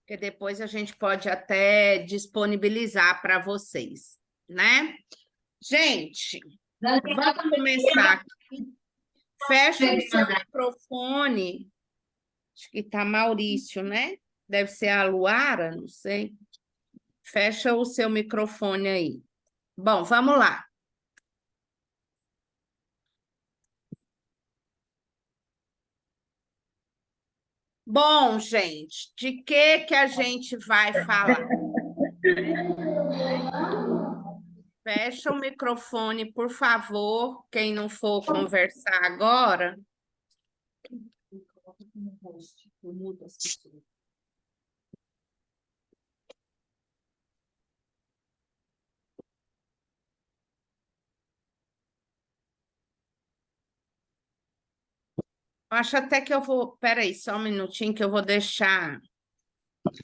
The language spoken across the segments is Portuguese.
porque depois a gente pode até disponibilizar para vocês, né? Gente, vamos começar aqui. Fecha o seu microfone. Acho que está Maurício, né? Deve ser a Luara, não sei. Fecha o seu microfone aí. Bom, vamos lá. Bom, gente, de que a gente vai falar? Fecha o microfone, por favor, quem não for conversar agora. Acho até que eu vou. Peraí, só um minutinho que eu vou deixar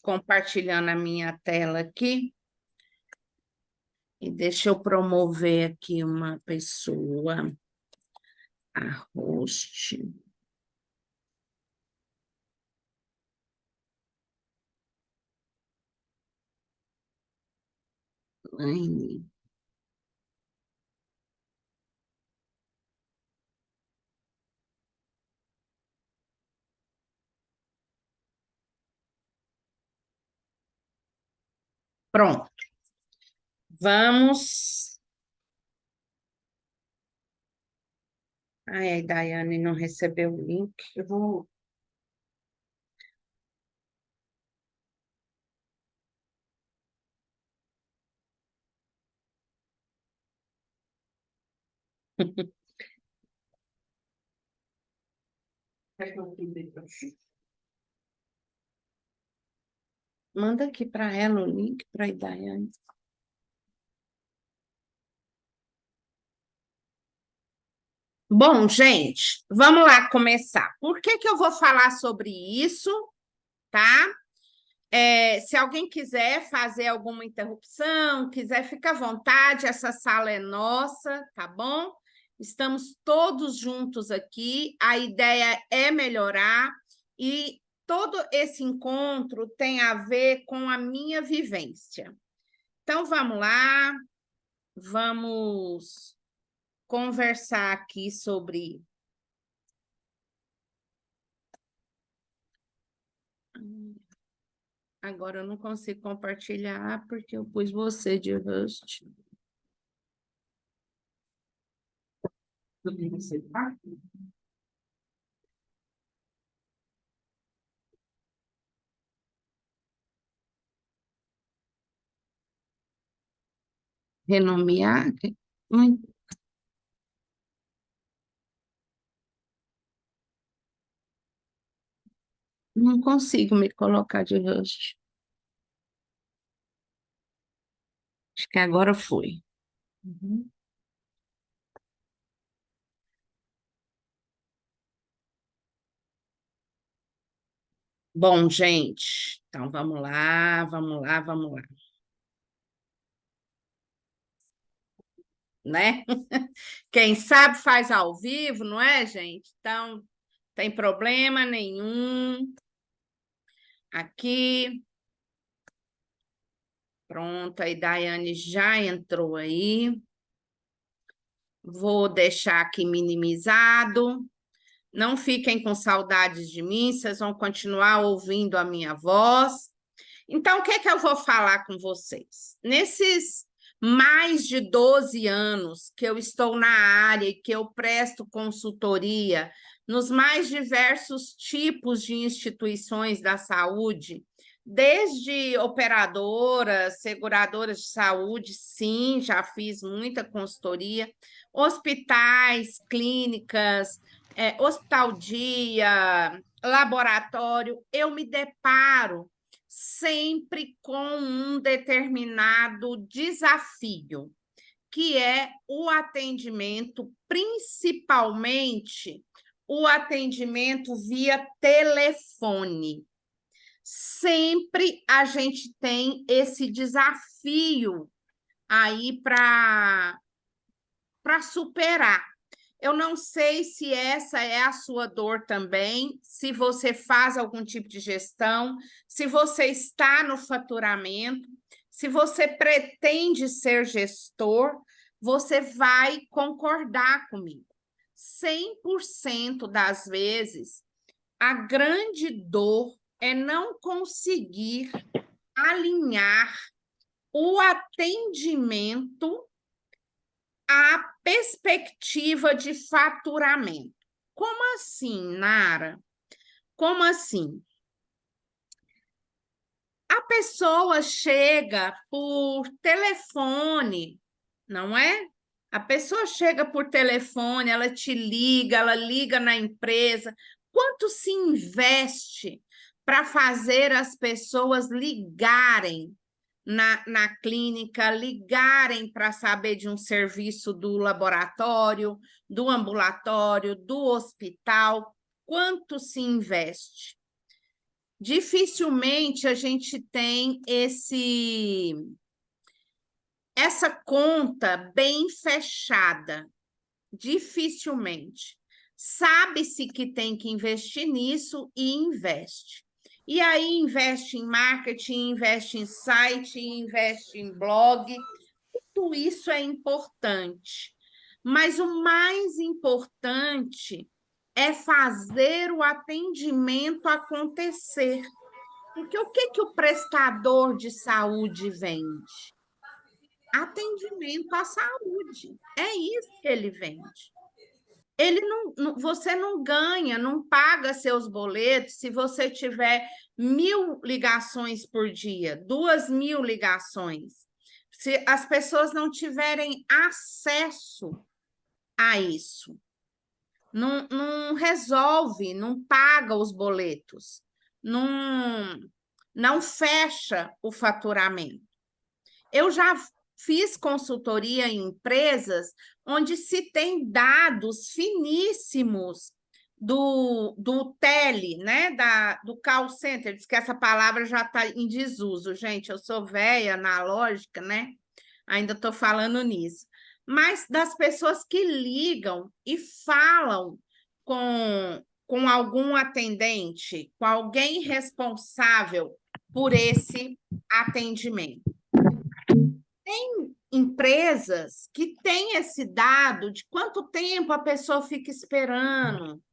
compartilhando a minha tela aqui. E deixa eu promover aqui uma pessoa, a host. Laine. Pronto. Vamos. Ai, a Daiane não recebeu o link. Eu vou. Manda aqui para ela o link para a Daiane. Bom, gente, vamos lá começar. Por que eu vou falar sobre isso, tá? Se alguém quiser fazer alguma interrupção, quiser, fica à vontade, essa sala é nossa, tá bom? Estamos todos juntos aqui, a ideia é melhorar e todo esse encontro tem a ver com a minha vivência. Então, vamos lá, vamos conversar aqui sobre. Agora eu não consigo compartilhar porque eu pus você de host. Renomear? Hum, Não consigo me colocar de host. Acho que agora foi. Uhum. Bom, gente, então vamos lá, vamos lá, vamos lá. Né? Quem sabe faz ao vivo, não é, gente? Então, tem problema nenhum. Aqui. Pronto, a Daiane já entrou aí. Vou deixar aqui minimizado. Não fiquem com saudades de mim, vocês vão continuar ouvindo a minha voz. Então, o que é que eu vou falar com vocês? Nesses mais de 12 anos que eu estou na área e que eu presto consultoria nos mais diversos tipos de instituições da saúde, desde operadoras, seguradoras de saúde, sim, já fiz muita consultoria, hospitais, clínicas, hospital dia, laboratório, eu me deparo sempre com um determinado desafio, que é o atendimento, principalmente o atendimento via telefone. Sempre a gente tem esse desafio aí para superar. Eu não sei se essa é a sua dor também, se você faz algum tipo de gestão, se você está no faturamento, se você pretende ser gestor, você vai concordar comigo. 100% das vezes, a grande dor é não conseguir alinhar o atendimento à perspectiva de faturamento. Como assim, Nara? Como assim? A pessoa chega por telefone, não é? A pessoa chega por telefone, ela te liga, ela liga na empresa. Quanto se investe para fazer as pessoas ligarem na clínica, ligarem para saber de um serviço do laboratório, do ambulatório, do hospital? Quanto se investe? Dificilmente a gente tem essa conta bem fechada, dificilmente. Sabe-se que tem que investir nisso e investe. E aí investe em marketing, investe em site, investe em blog, tudo isso é importante. Mas o mais importante é fazer o atendimento acontecer. Porque o que o prestador de saúde vende? Atendimento à saúde. É isso que ele vende. Você não ganha, não paga seus boletos se você tiver 1.000 ligações por dia, 2.000 ligações. Se as pessoas não tiverem acesso a isso, não resolve, não paga os boletos, não fecha o faturamento. Eu já fiz consultoria em empresas onde se tem dados finíssimos do tele, né? Do call center, diz que essa palavra já está em desuso. Gente, eu sou velha, analógica, né? Ainda estou falando nisso. Mas das pessoas que ligam e falam com algum atendente, com alguém responsável por esse atendimento. Tem empresas que têm esse dado de quanto tempo a pessoa fica esperando,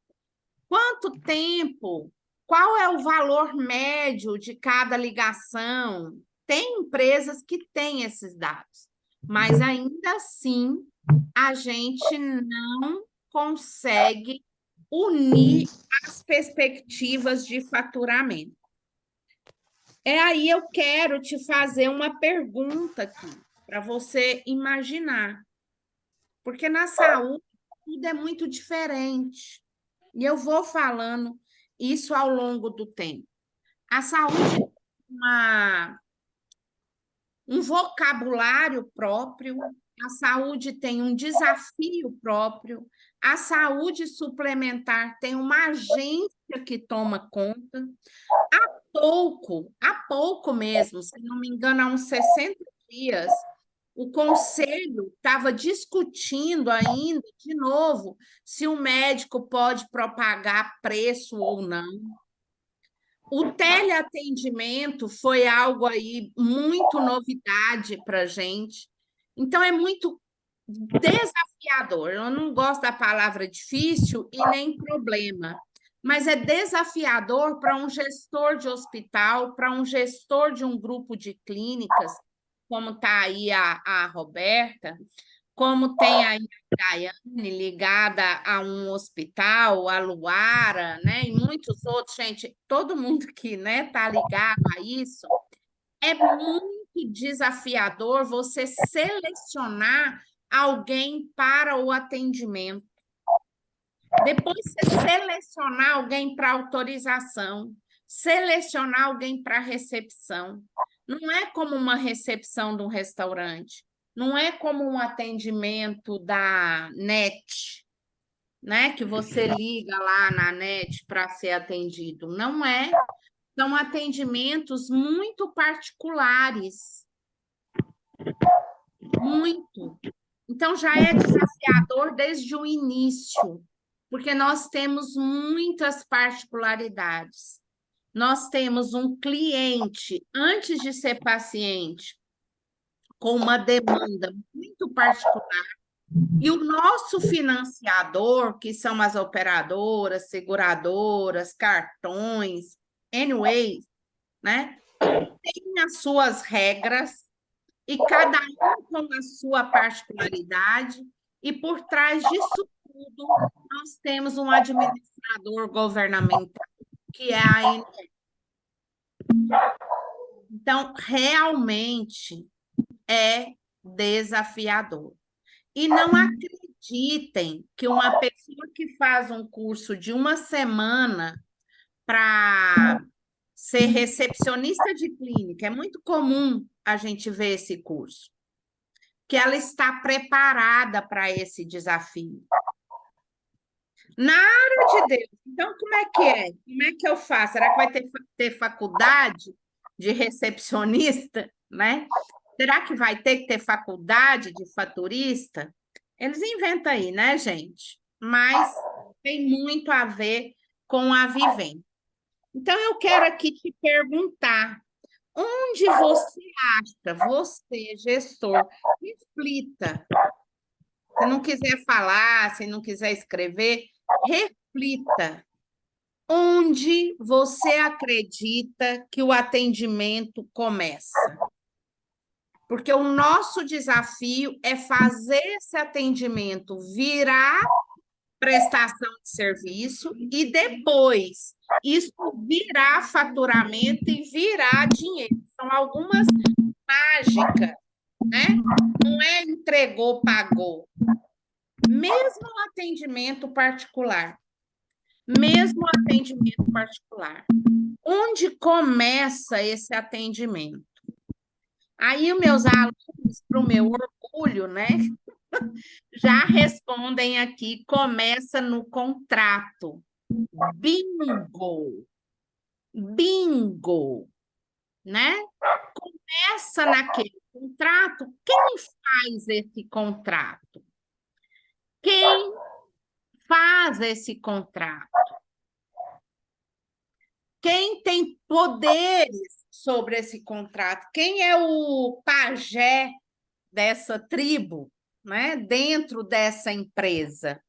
quanto tempo, qual é o valor médio de cada ligação. Tem empresas que têm esses dados, mas ainda assim a gente não consegue unir as perspectivas de faturamento. Aí eu quero te fazer uma pergunta aqui, para você imaginar. Porque na saúde tudo é muito diferente. E eu vou falando isso ao longo do tempo. A saúde tem um vocabulário próprio, a saúde tem um desafio próprio, a saúde suplementar tem uma agência que toma conta. Há pouco mesmo, se não me engano, há uns 60 dias, o conselho estava discutindo ainda, de novo, se o médico pode propagar preço ou não. O teleatendimento foi algo aí muito novidade para a gente. Então, é muito desafiador. Eu não gosto da palavra difícil e nem problema, mas é desafiador para um gestor de hospital, para um gestor de um grupo de clínicas, como está aí a Roberta, como tem aí a Daiane ligada a um hospital, a Luara, né? E muitos outros, gente, todo mundo que, né, está ligado a isso, é muito desafiador você selecionar alguém para o atendimento. Depois você selecionar alguém para autorização, selecionar alguém para recepção. Não é como uma recepção de um restaurante, não é como um atendimento da NET, né? Que você liga lá na NET para ser atendido. Não é. São atendimentos muito particulares. Muito. Então, já é desafiador desde o início, porque nós temos muitas particularidades. Nós temos um cliente, antes de ser paciente, com uma demanda muito particular, e o nosso financiador, que são as operadoras, seguradoras, cartões, anyways, né? Tem as suas regras, e cada um com a sua particularidade, e por trás disso tudo, nós temos um administrador governamental, que é a ANS. Então, realmente é desafiador. E não acreditem que uma pessoa que faz um curso de uma semana para ser recepcionista de clínica, é muito comum a gente ver esse curso, que ela está preparada para esse desafio. Na área de Deus, então como é que é? Como é que eu faço? Será que vai ter faculdade de recepcionista, né? Será que vai ter que ter faculdade de faturista? Eles inventam aí, né, gente? Mas tem muito a ver com a vivência. Então, eu quero aqui te perguntar, onde você acha, você, gestor, reflita. Se não quiser falar, se não quiser escrever, reflita. Onde você acredita que o atendimento começa? Porque o nosso desafio é fazer esse atendimento virar prestação de serviço e depois isso virar faturamento e virar dinheiro. São algumas mágicas, né? Não é entregou, pagou. Mesmo o atendimento particular, onde começa esse atendimento? Aí, os meus alunos, para o meu orgulho, né, já respondem aqui, começa no contrato. Bingo! Bingo! Né? Começa naquele contrato. Quem faz esse contrato? Quem faz esse contrato? Quem tem poderes sobre esse contrato? Quem é o pajé dessa tribo, né? Dentro dessa empresa?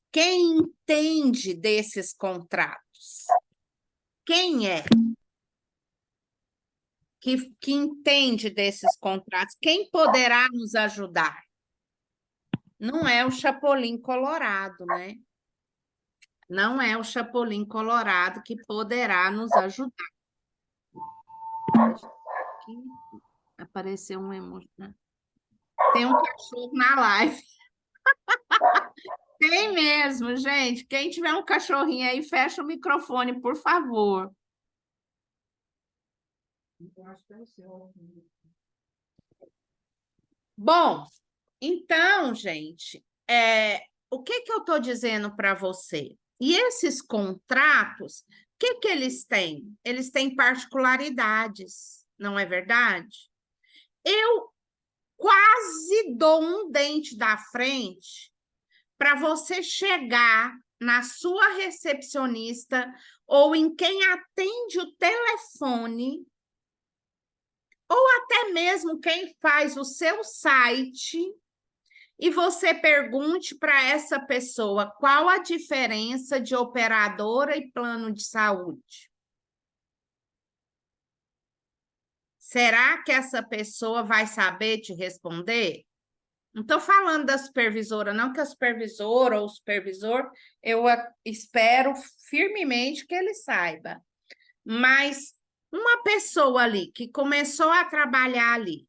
Quem entende desses contratos? Quem é que entende desses contratos? Quem poderá nos ajudar? Não é o Chapolin Colorado, né? Não é o Chapolin Colorado que poderá nos ajudar. Aqui apareceu um emoji, né? Tem um cachorro na live. Tem mesmo, gente. Quem tiver um cachorrinho aí, fecha o microfone, por favor. Bom, então, gente, o que que eu estou dizendo para você? E esses contratos, o que que eles têm? Eles têm particularidades, não é verdade? Eu quase dou um dente da frente para você chegar na sua recepcionista ou em quem atende o telefone, ou até mesmo quem faz o seu site, e você pergunte para essa pessoa qual a diferença de operadora e plano de saúde. Será que essa pessoa vai saber te responder? Não estou falando da supervisora, não, que a supervisora ou o supervisor, eu espero firmemente que ele saiba. Mas uma pessoa ali que começou a trabalhar ali,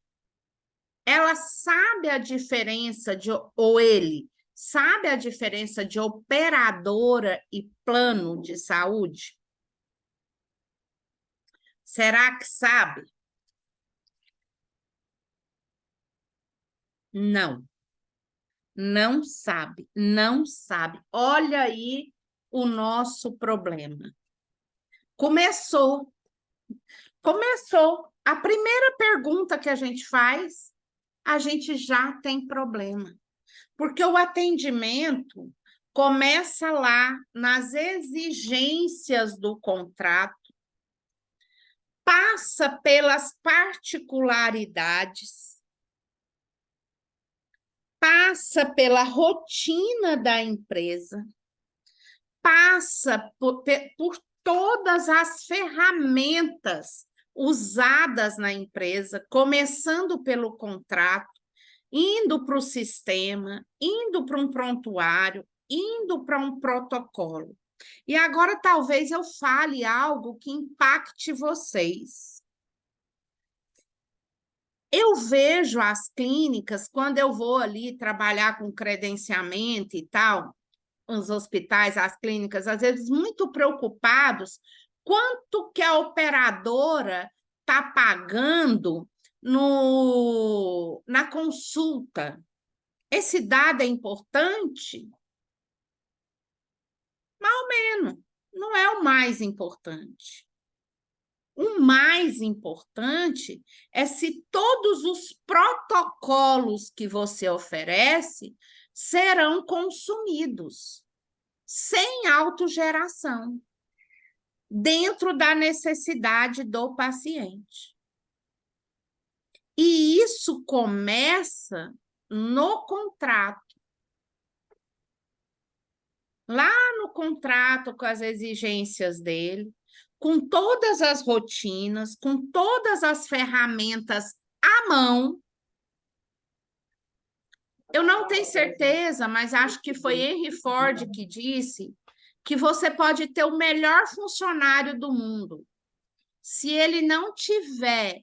ela sabe a diferença ou ele sabe a diferença de operadora e plano de saúde? Será que sabe? Não. Não sabe, não sabe. Olha aí o nosso problema. Começou. A primeira pergunta que a gente faz a gente já tem problema. Porque o atendimento começa lá nas exigências do contrato, passa pelas particularidades, passa pela rotina da empresa, passa por todas as ferramentas usadas na empresa, começando pelo contrato, indo para o sistema, indo para um prontuário, indo para um protocolo. E agora talvez eu fale algo que impacte vocês. Eu vejo as clínicas, quando eu vou ali trabalhar com credenciamento e tal, os hospitais, as clínicas, às vezes muito preocupados quanto que a operadora está pagando na consulta. Esse dado é importante? Mais ou menos, não é o mais importante. O mais importante é se todos os protocolos que você oferece serão consumidos, sem autogeração, dentro da necessidade do paciente. E isso começa no contrato. Lá no contrato, com as exigências dele, com todas as rotinas, com todas as ferramentas à mão. Eu não tenho certeza, mas acho que foi Henry Ford que disse que você pode ter o melhor funcionário do mundo. Se ele não tiver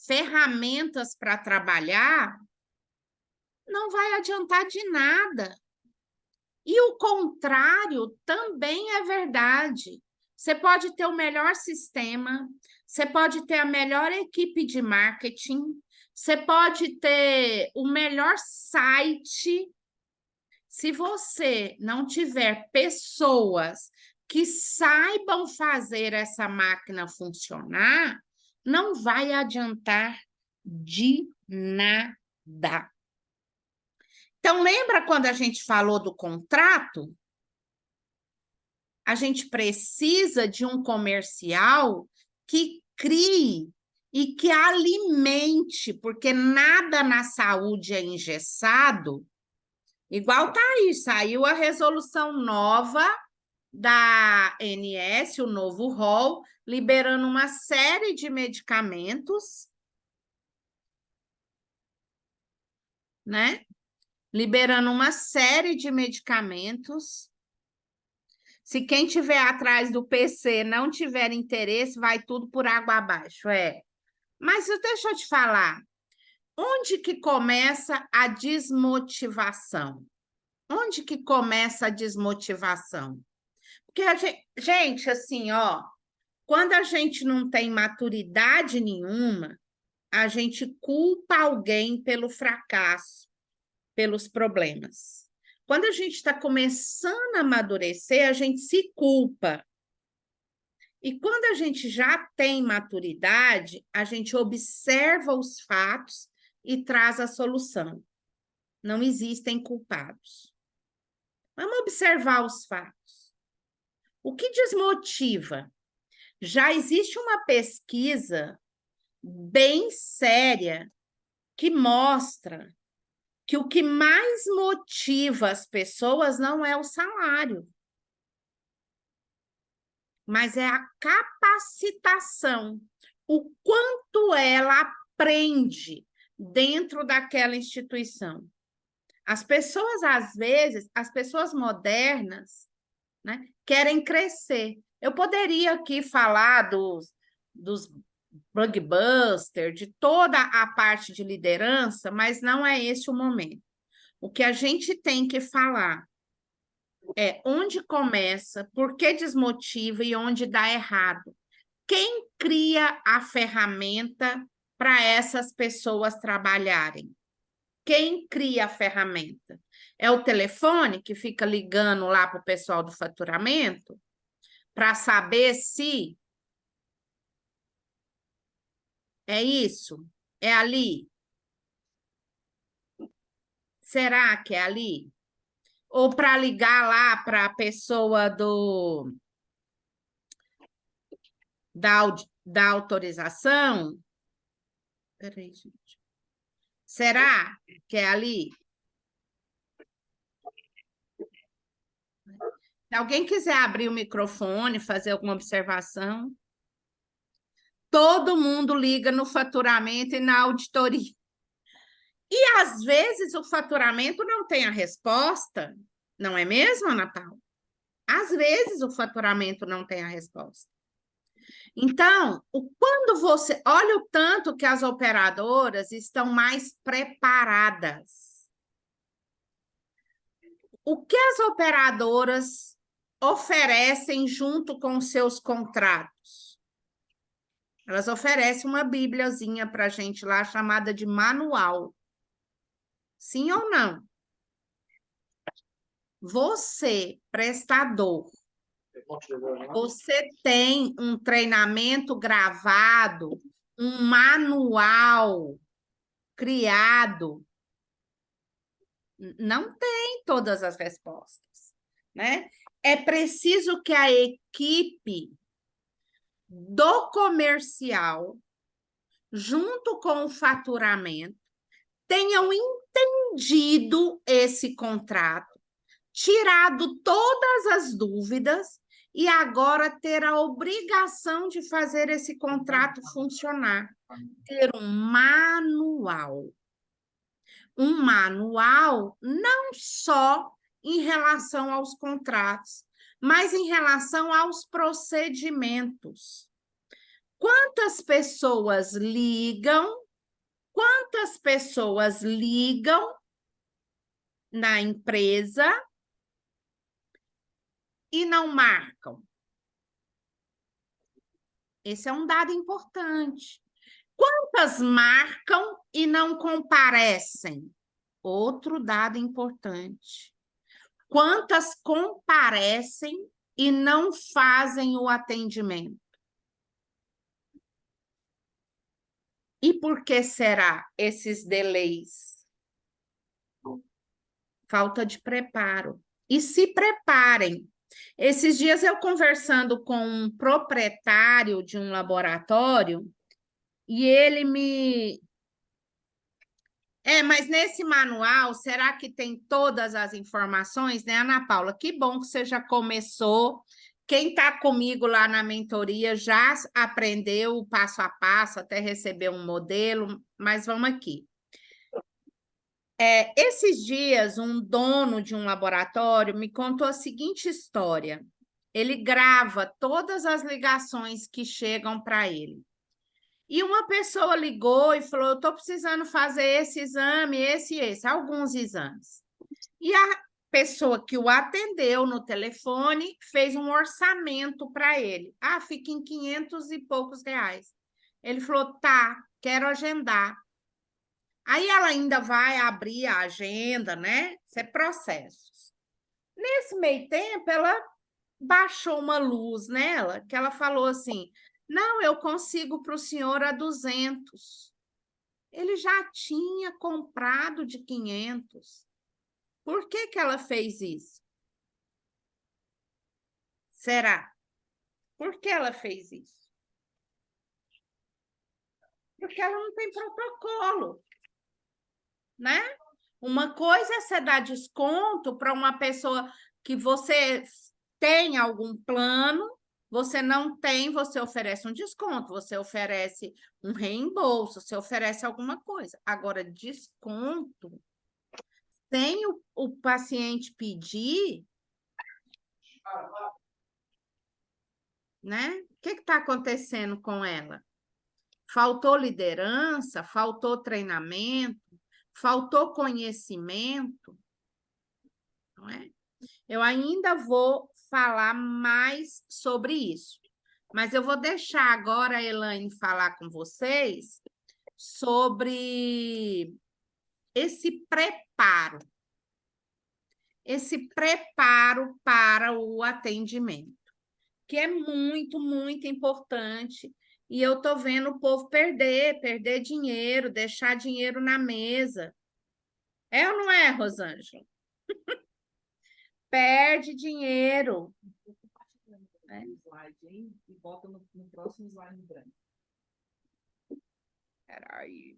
ferramentas para trabalhar, não vai adiantar de nada. E o contrário também é verdade. Você pode ter o melhor sistema, você pode ter a melhor equipe de marketing, você pode ter o melhor site. Se você não tiver pessoas que saibam fazer essa máquina funcionar, não vai adiantar de nada. Então, lembra quando a gente falou do contrato? A gente precisa de um comercial que crie e que alimente, porque nada na saúde é engessado. Igual tá aí, saiu a resolução nova da ANS, o novo rol, liberando uma série de medicamentos, né? Liberando uma série de medicamentos. Se quem tiver atrás do PC não tiver interesse, vai tudo por água abaixo, é. Mas deixa eu te falar, onde que começa a desmotivação? Onde que começa a desmotivação? Porque gente, assim, ó, quando a gente não tem maturidade nenhuma, a gente culpa alguém pelo fracasso, pelos problemas. Quando a gente está começando a amadurecer, a gente se culpa. E quando a gente já tem maturidade, a gente observa os fatos e traz a solução. Não existem culpados. Vamos observar os fatos. O que desmotiva? Já existe uma pesquisa bem séria que mostra que o que mais motiva as pessoas não é o salário, mas é a capacitação, o quanto ela aprende dentro daquela instituição. As pessoas, às vezes, as pessoas modernas, né, querem crescer. Eu poderia aqui falar dos blockbuster, de toda a parte de liderança, mas não é esse o momento. O que a gente tem que falar é onde começa, por que desmotiva e onde dá errado. Quem cria a ferramenta para essas pessoas trabalharem? Quem cria a ferramenta? É o telefone que fica ligando lá para o pessoal do faturamento para saber se é isso? É ali? Será que é ali? Ou para ligar lá para a pessoa da autorização? Peraí, gente. Será que é ali? Se alguém quiser abrir o microfone, fazer alguma observação, todo mundo liga no faturamento e na auditoria. E às vezes o faturamento não tem a resposta, não é mesmo, Ana Paula? Às vezes o faturamento não tem a resposta. Então, quando você olha o tanto que as operadoras estão mais preparadas. O que as operadoras oferecem junto com seus contratos? Elas oferecem uma bíbliazinha para a gente lá, chamada de manual. Sim ou não? Você, prestador, você tem um treinamento gravado, um manual criado? Não tem todas as respostas, né? É preciso que a equipe do comercial, junto com o faturamento, tenham entendido esse contrato, tirado todas as dúvidas e agora ter a obrigação de fazer esse contrato funcionar, ter um manual. Um manual não só em relação aos contratos, mas em relação aos procedimentos. Quantas pessoas ligam? Quantas pessoas ligam na empresa e não marcam? Esse é um dado importante. Quantas marcam e não comparecem? Outro dado importante. Quantas comparecem e não fazem o atendimento? E por que será esses delays? Falta de preparo. E se preparem. Esses dias eu conversando com um proprietário de um laboratório, e ele me... mas nesse manual, será que tem todas as informações, né, Ana Paula? Que bom que você já começou. Quem está comigo lá na mentoria já aprendeu o passo a passo, até receber um modelo, mas vamos aqui. Esses dias, um dono de um laboratório me contou a seguinte história. Ele grava todas as ligações que chegam para ele. E uma pessoa ligou e falou: eu estou precisando fazer esse exame, esse, alguns exames. E a pessoa que o atendeu no telefone fez um orçamento para ele. Ah, fica em 500 e poucos reais. Ele falou: tá, quero agendar. Aí ela ainda vai abrir a agenda, né? Isso é processos. Nesse meio tempo, ela baixou uma luz nela, que ela falou assim: não, eu consigo para o senhor a 200. Ele já tinha comprado de 500. Por que que ela fez isso? Será? Por que ela fez isso? Porque ela não tem protocolo, né? Uma coisa é você dar desconto para uma pessoa que você tem algum plano, você não tem, você oferece um desconto, você oferece um reembolso, você oferece alguma coisa. Agora, desconto, sem o paciente pedir, né? O que está acontecendo com ela? Faltou liderança, faltou treinamento, faltou conhecimento, não é? Eu ainda vou falar mais sobre isso, mas eu vou deixar agora a Elaine falar com vocês sobre esse preparo para o atendimento, que é muito, muito importante. E eu estou vendo o povo perder dinheiro, deixar dinheiro na mesa. É ou não é, Rosângela? Perde dinheiro. É. Slide, hein? E bota no próximo slide branco. Peraí.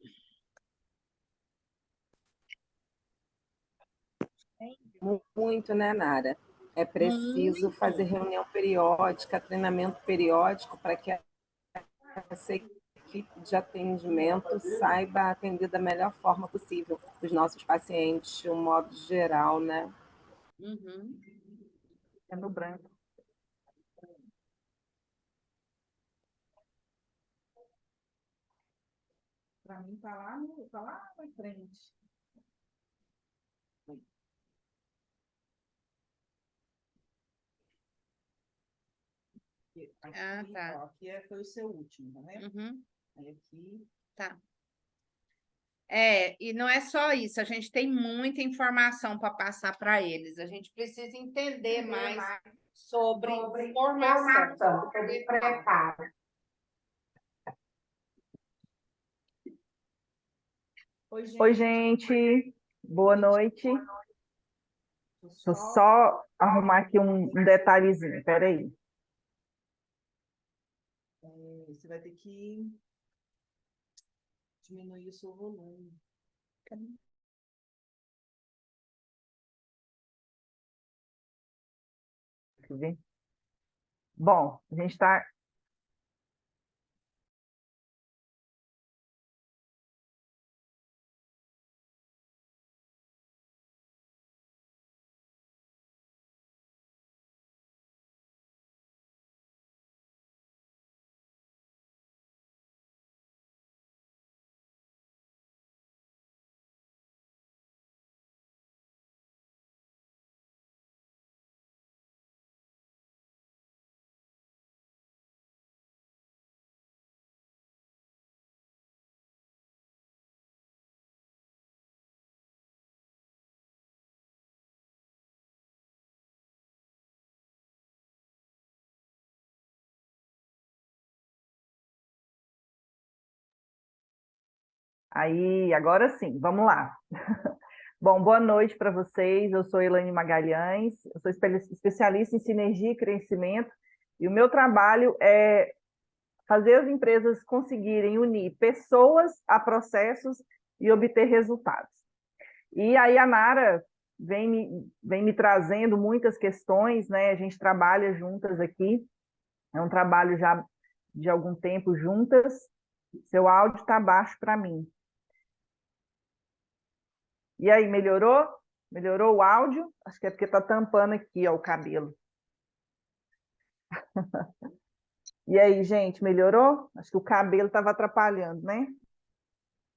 Muito, né, Nara? É preciso fazer reunião periódica, treinamento periódico para que essa equipe de atendimento saiba atender da melhor forma possível os nossos pacientes, de um modo geral, né? Uhum. É no branco. Para mim, tá lá na frente. Aqui, Tá. ó, aqui foi o seu último, tá vendo? Uhum. Aí aqui. Tá. E não é só isso, a gente tem muita informação para passar para eles. A gente precisa entender mais sobre formação, sobre preparo. Oi, gente. Boa noite. Deixa eu só arrumar aqui um detalhezinho. Espera aí. Você vai ter que diminuir o seu volume. Bom, a gente está... Aí, agora sim, vamos lá. Bom, boa noite para vocês. Eu sou Elaine Magalhães, eu sou especialista em sinergia e crescimento, e o meu trabalho é fazer as empresas conseguirem unir pessoas a processos e obter resultados. E aí a Nara vem me trazendo muitas questões, né? A gente trabalha juntas aqui, é um trabalho já de algum tempo juntas. Seu áudio está baixo para mim. E aí, melhorou? Melhorou o áudio? Acho que é porque está tampando aqui, ó, o cabelo. E aí, gente, melhorou? Acho que o cabelo estava atrapalhando, né?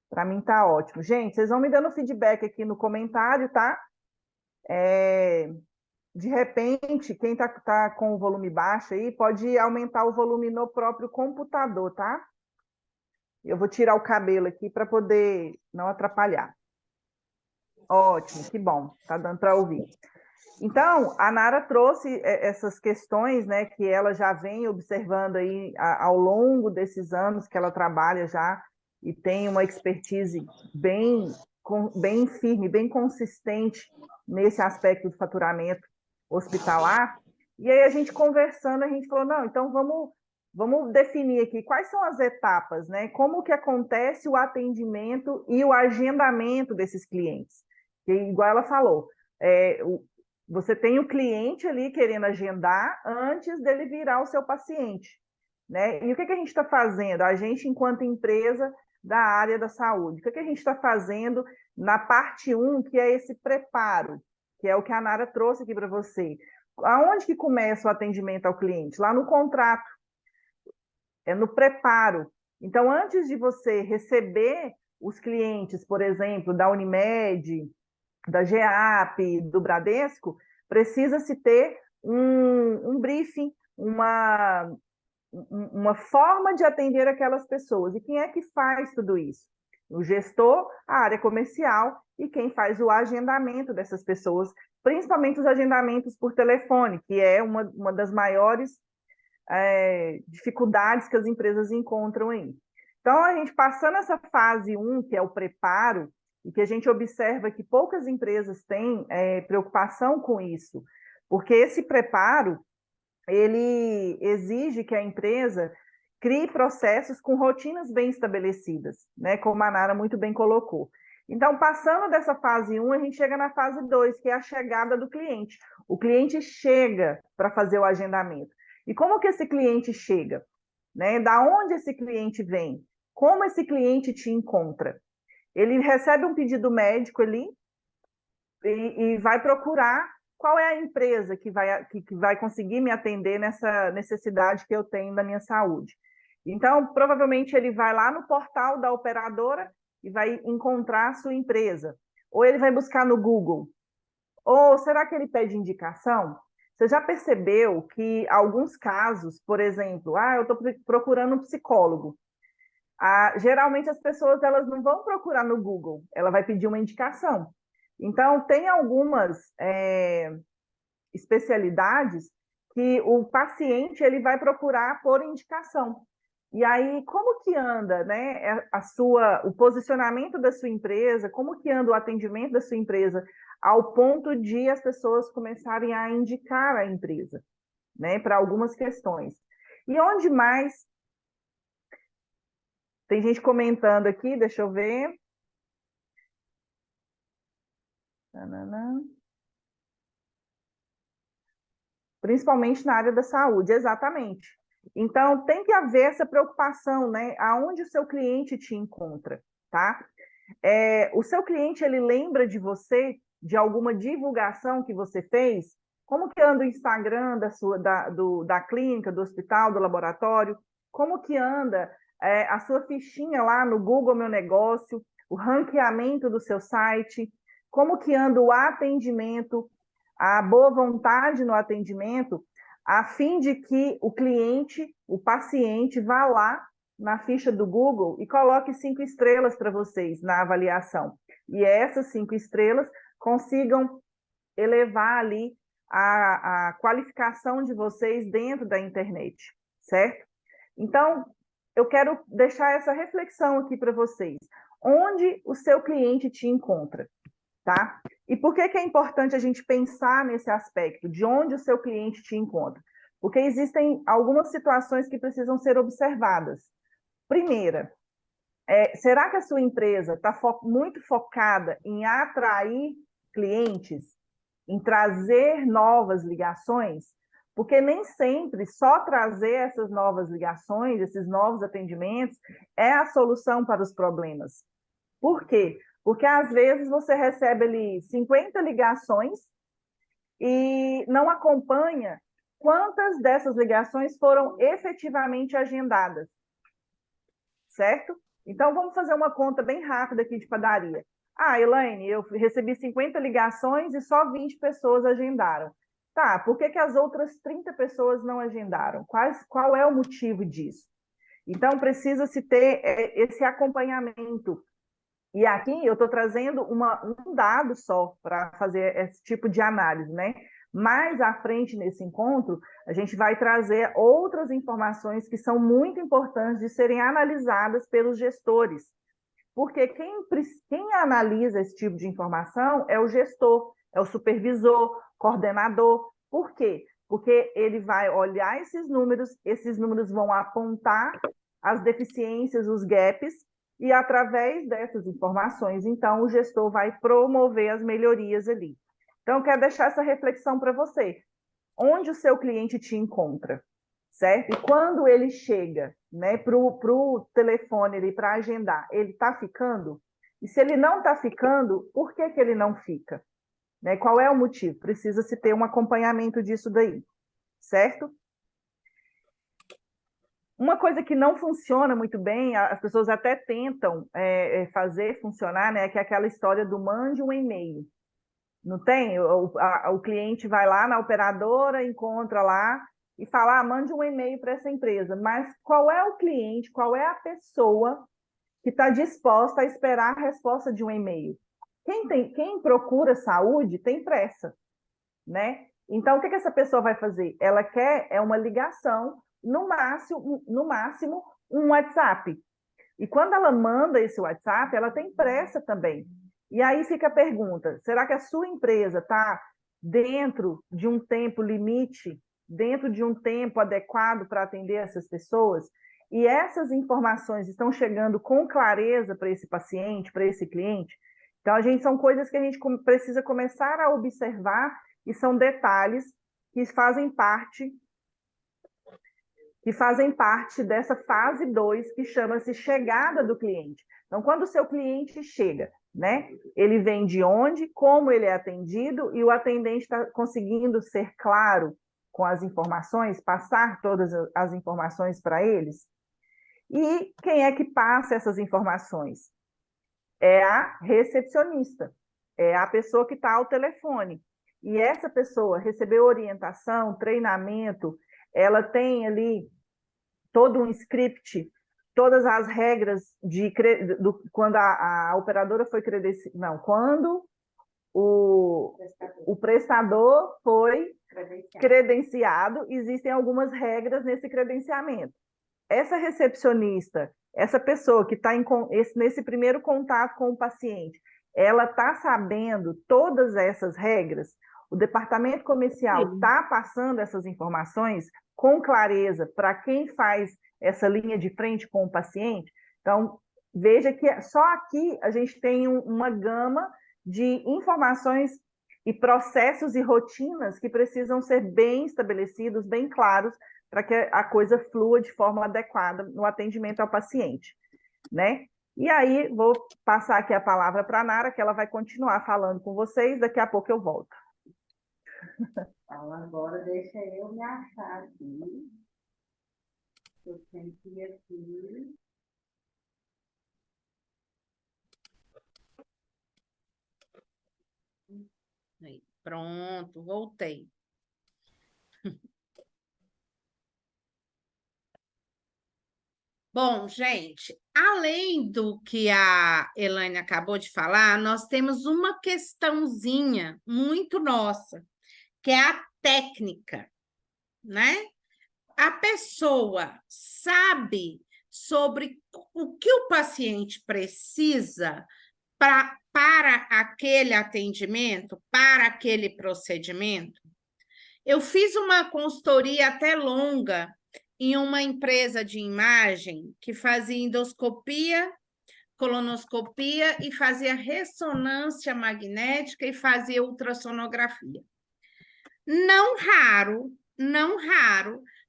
Para mim tá ótimo. Gente, vocês vão me dando feedback aqui no comentário, tá? De repente, quem tá com o volume baixo aí, pode aumentar o volume no próprio computador, tá? Eu vou tirar o cabelo aqui para poder não atrapalhar. Ótimo, que bom, tá dando para ouvir. Então, a Nara trouxe essas questões, né, que ela já vem observando aí ao longo desses anos que ela trabalha já e tem uma expertise bem firme, bem consistente nesse aspecto do faturamento hospitalar. E aí a gente conversando, a gente falou, não, então vamos definir aqui quais são as etapas, né? Como que acontece o atendimento e o agendamento desses clientes. Que, igual ela falou, você tem o cliente ali querendo agendar antes dele virar o seu paciente, né? E o que a gente está fazendo? A gente, enquanto empresa da área da saúde, o que a gente está fazendo na parte 1, que é esse preparo, que é o que a Nara trouxe aqui para você. Aonde que começa o atendimento ao cliente? Lá no contrato, é no preparo. Então, antes de você receber os clientes, por exemplo, da Unimed, da GEAP, do Bradesco, precisa-se ter um briefing, uma forma de atender aquelas pessoas. E quem é que faz tudo isso? O gestor, a área comercial e quem faz o agendamento dessas pessoas, principalmente os agendamentos por telefone, que é uma das maiores dificuldades que as empresas encontram aí. Então, a gente passando essa fase 1, que é o preparo, e que a gente observa que poucas empresas têm preocupação com isso, porque esse preparo, ele exige que a empresa crie processos com rotinas bem estabelecidas, né? Como a Nara muito bem colocou. Então, passando dessa fase 1, a gente chega na fase 2, que é a chegada do cliente. O cliente chega para fazer o agendamento. E como que esse cliente chega? Né? Da onde esse cliente vem? Como esse cliente te encontra? Ele recebe um pedido médico ali e vai procurar qual é a empresa que vai conseguir me atender nessa necessidade que eu tenho da minha saúde. Então, provavelmente ele vai lá no portal da operadora e vai encontrar a sua empresa. Ou ele vai buscar no Google. Ou será que ele pede indicação? Você já percebeu que alguns casos, por exemplo, eu estou procurando um psicólogo. Geralmente as pessoas elas não vão procurar no Google, ela vai pedir uma indicação. Então, tem algumas especialidades que o paciente ele vai procurar por indicação. E aí, como que anda, né, o posicionamento da sua empresa, como que anda o atendimento da sua empresa, ao ponto de as pessoas começarem a indicar a empresa, né, para algumas questões. E onde mais? Tem gente comentando aqui, deixa eu ver. Principalmente na área da saúde, exatamente. Então, tem que haver essa preocupação, né? Aonde o seu cliente te encontra, tá? O seu cliente, ele lembra de você, de alguma divulgação que você fez? Como que anda o Instagram da clínica, do hospital, do laboratório? Como que anda a sua fichinha lá no Google Meu Negócio? O ranqueamento do seu site? Como que anda o atendimento? A boa vontade no atendimento, a fim de que o cliente, o paciente, vá lá na ficha do Google e coloque 5 estrelas para vocês na avaliação. E essas 5 estrelas consigam elevar ali a qualificação de vocês dentro da internet, certo? Então, eu quero deixar essa reflexão aqui para vocês. Onde o seu cliente te encontra, tá? E por que é importante a gente pensar nesse aspecto, de onde o seu cliente te encontra? Porque existem algumas situações que precisam ser observadas. Primeira, será que a sua empresa está muito focada em atrair clientes, em trazer novas ligações? Porque nem sempre só trazer essas novas ligações, esses novos atendimentos, é a solução para os problemas. Por quê? Porque às vezes você recebe ali 50 ligações e não acompanha quantas dessas ligações foram efetivamente agendadas, certo? Então, vamos fazer uma conta bem rápida aqui de padaria. Elaine, eu recebi 50 ligações e só 20 pessoas agendaram. Tá, por que as outras 30 pessoas não agendaram? Qual é o motivo disso? Então, precisa-se ter esse acompanhamento. E aqui eu estou trazendo um dado só para fazer esse tipo de análise, né? Mais à frente nesse encontro, a gente vai trazer outras informações que são muito importantes de serem analisadas pelos gestores. Porque quem analisa esse tipo de informação é o gestor, é o supervisor, coordenador. Por quê? Porque ele vai olhar esses números vão apontar as deficiências, os gaps, e através dessas informações, então, o gestor vai promover as melhorias ali. Então, eu quero deixar essa reflexão para você. Onde o seu cliente te encontra, certo? E quando ele chega, né, para o telefone ali para agendar, ele está ficando? E se ele não está ficando, por que ele não fica? Né? Qual é o motivo? Precisa-se ter um acompanhamento disso daí, certo? Uma coisa que não funciona muito bem, as pessoas até tentam fazer funcionar, né, que é aquela história do mande um e-mail. Não tem? O cliente vai lá na operadora, encontra lá e fala, mande um e-mail para essa empresa. Mas qual é o cliente, qual é a pessoa que está disposta a esperar a resposta de um e-mail? Quem procura saúde tem pressa, né? Então, o que essa pessoa vai fazer? Ela quer uma ligação, no máximo um WhatsApp. E quando ela manda esse WhatsApp, ela tem pressa também. E aí fica a pergunta, será que a sua empresa está dentro de um tempo limite, dentro de um tempo adequado para atender essas pessoas? E essas informações estão chegando com clareza para esse paciente, para esse cliente? Então, são coisas que a gente precisa começar a observar e são detalhes que fazem parte dessa fase 2, que chama-se chegada do cliente. Então, quando o seu cliente chega, né, ele vem de onde, como ele é atendido, e o atendente está conseguindo ser claro com as informações, passar todas as informações para eles. E quem é que passa essas informações? É a recepcionista, é a pessoa que está ao telefone. E essa pessoa recebeu orientação, treinamento, ela tem ali todo um script, todas as regras quando a operadora foi credenciada. Não, quando o prestador foi credenciado, existem algumas regras nesse credenciamento. Essa recepcionista, essa pessoa que está nesse primeiro contato com o paciente, ela está sabendo todas essas regras? O departamento comercial está passando essas informações com clareza para quem faz essa linha de frente com o paciente? Então, veja que só aqui a gente tem uma gama de informações e processos e rotinas que precisam ser bem estabelecidos, bem claros, para que a coisa flua de forma adequada no atendimento ao paciente, né? E aí, vou passar aqui a palavra para a Nara, que ela vai continuar falando com vocês, daqui a pouco eu volto. Então, agora deixa eu me achar aqui. Eu senti aqui. Aí, pronto, voltei. Bom, gente, além do que a Elaine acabou de falar, nós temos uma questãozinha muito nossa, que é a técnica, né? A pessoa sabe sobre o que o paciente precisa para aquele atendimento, para aquele procedimento. Eu fiz uma consultoria até longa em uma empresa de imagem que fazia endoscopia, colonoscopia e fazia ressonância magnética e fazia ultrassonografia. Não raro,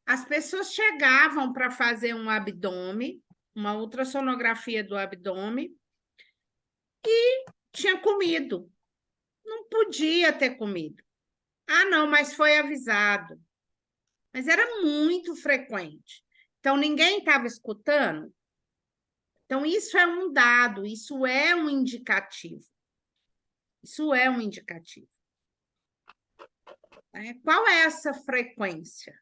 as pessoas chegavam para fazer um abdômen, uma ultrassonografia do abdômen, e tinha comido. Não podia ter comido. Ah, não, mas foi avisado. Mas era muito frequente. Então, ninguém estava escutando. Então, isso é um dado, isso é um indicativo. Isso é um indicativo. Qual é essa frequência?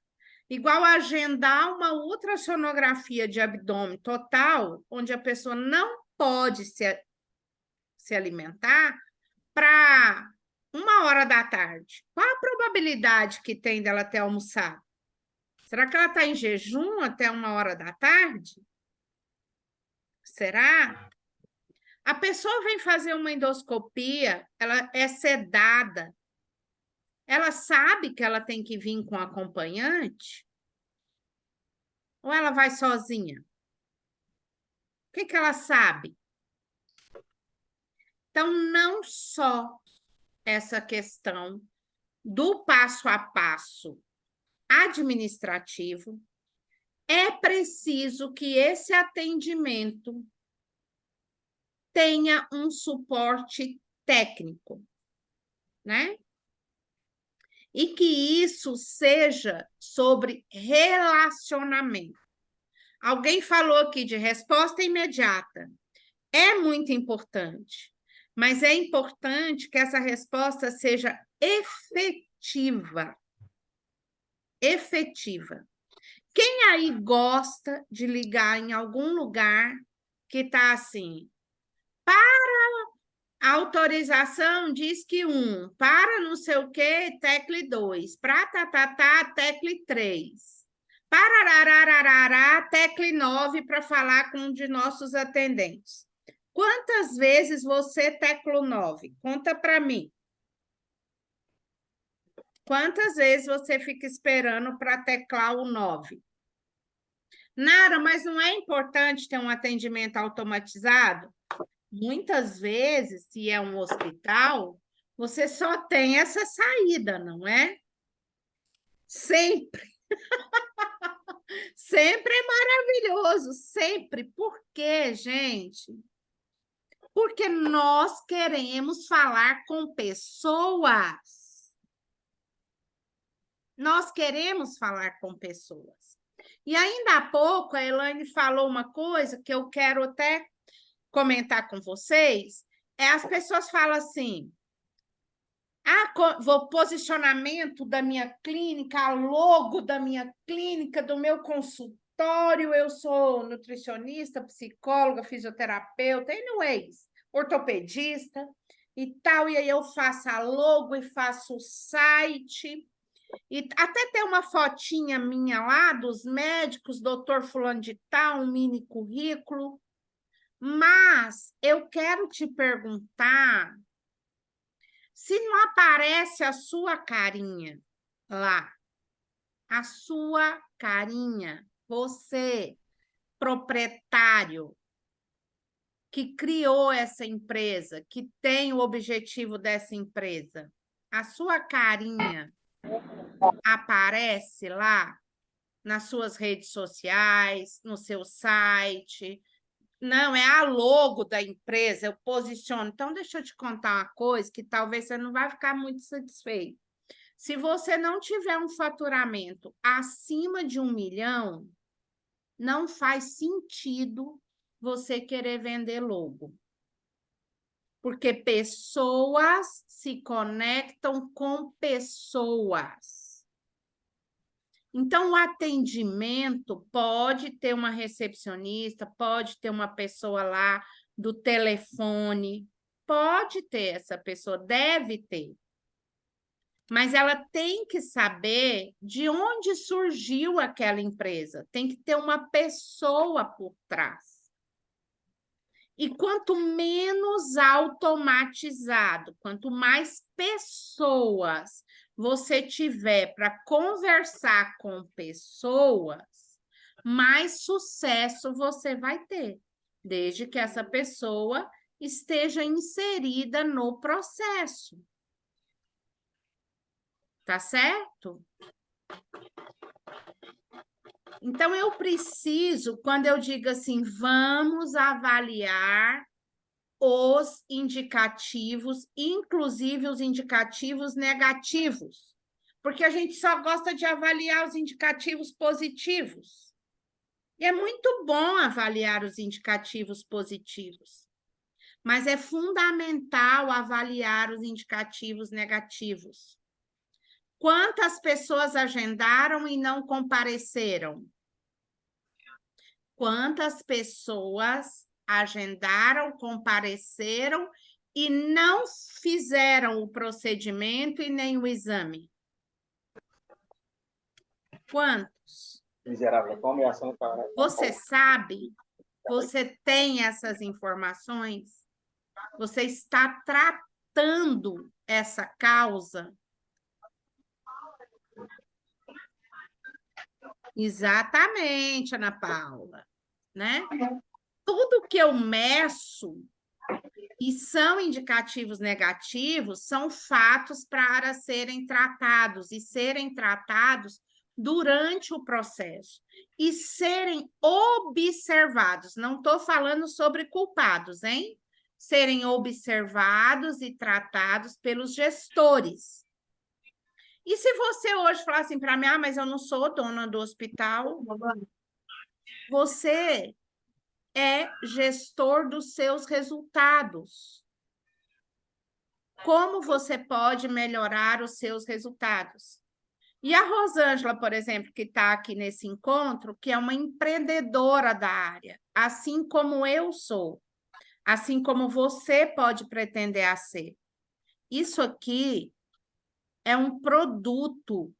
Igual agendar uma ultrassonografia de abdômen total, onde a pessoa não pode se alimentar, para 1h da tarde. Qual a probabilidade que tem dela ter almoçado? Será que ela está em jejum até 1h da tarde? Será? A pessoa vem fazer uma endoscopia, ela é sedada, ela sabe que ela tem que vir com acompanhante? Ou ela vai sozinha? O que ela sabe? Então, não só essa questão do passo a passo administrativo, é preciso que esse atendimento tenha um suporte técnico, né? E que isso seja sobre relacionamento. Alguém falou aqui de resposta imediata. É muito importante, mas é importante que essa resposta seja efetiva. Efetiva. Quem aí gosta de ligar em algum lugar que está assim, para a autorização diz que 1, para não sei o quê, tecle 2, para tecle 3, para tecle 9 para falar com um de nossos atendentes. Quantas vezes você tecla o 9? Conta para mim. Quantas vezes você fica esperando para teclar o 9? Nara, mas não é importante ter um atendimento automatizado? Muitas vezes, se é um hospital, você só tem essa saída, não é? Sempre. Sempre é maravilhoso, sempre. Por quê, gente? Porque nós queremos falar com pessoas. Nós queremos falar com pessoas. E ainda há pouco a Elaine falou uma coisa que eu quero até comentar com vocês. As pessoas falam assim: o posicionamento da minha clínica, a logo da minha clínica, do meu consultório, eu sou nutricionista, psicóloga, fisioterapeuta, anyways, ortopedista e tal, e aí eu faço a logo e faço o site, e até tem uma fotinha minha lá dos médicos, doutor fulano de tal, um mini currículo, mas eu quero te perguntar se não aparece a sua carinha lá, a sua carinha, você, proprietário, que criou essa empresa, que tem o objetivo dessa empresa, a sua carinha aparece lá nas suas redes sociais, no seu site. Não, é a logo da empresa, eu posiciono. Então, deixa eu te contar uma coisa que talvez você não vai ficar muito satisfeito. Se você não tiver um faturamento acima de 1 milhão, não faz sentido você querer vender logo. Porque pessoas se conectam com pessoas. Então, o atendimento pode ter uma recepcionista, pode ter uma pessoa lá do telefone, pode ter essa pessoa, deve ter. Mas ela tem que saber de onde surgiu aquela empresa, tem que ter uma pessoa por trás. E quanto menos automatizado, quanto mais pessoas você tiver para conversar com pessoas, mais sucesso você vai ter, desde que essa pessoa esteja inserida no processo. Tá certo? Então, eu preciso, quando eu digo assim, vamos avaliar os indicativos, inclusive os indicativos negativos, porque a gente só gosta de avaliar os indicativos positivos. E é muito bom avaliar os indicativos positivos, mas é fundamental avaliar os indicativos negativos. Quantas pessoas agendaram e não compareceram? Quantas pessoas agendaram, compareceram e não fizeram o procedimento e nem o exame? Quantos? Miserável, tome ação, cara. Você sabe? Você tem essas informações? Você está tratando essa causa? Exatamente, Ana Paula, né? Tudo que eu meço e são indicativos negativos são fatos para serem tratados e serem tratados durante o processo e serem observados. Não estou falando sobre culpados, hein? Serem observados e tratados pelos gestores. E se você hoje falar assim para mim, mas eu não sou dona do hospital, você é gestor dos seus resultados. Como você pode melhorar os seus resultados? E a Rosângela, por exemplo, que está aqui nesse encontro, que é uma empreendedora da área, assim como eu sou, assim como você pode pretender a ser. Isso aqui é um produto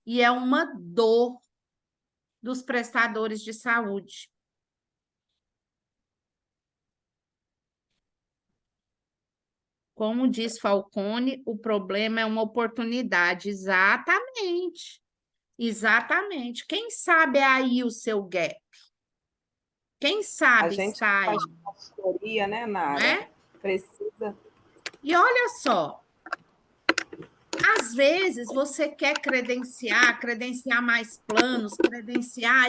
e é uma dor dos prestadores de saúde. Como diz Falcone, o problema é uma oportunidade. Exatamente. Exatamente. Quem sabe é aí o seu gap? Quem A sabe gente que está aí, faz consultoria, né, não Nara? é? Precisa. E olha só, às vezes você quer credenciar mais planos,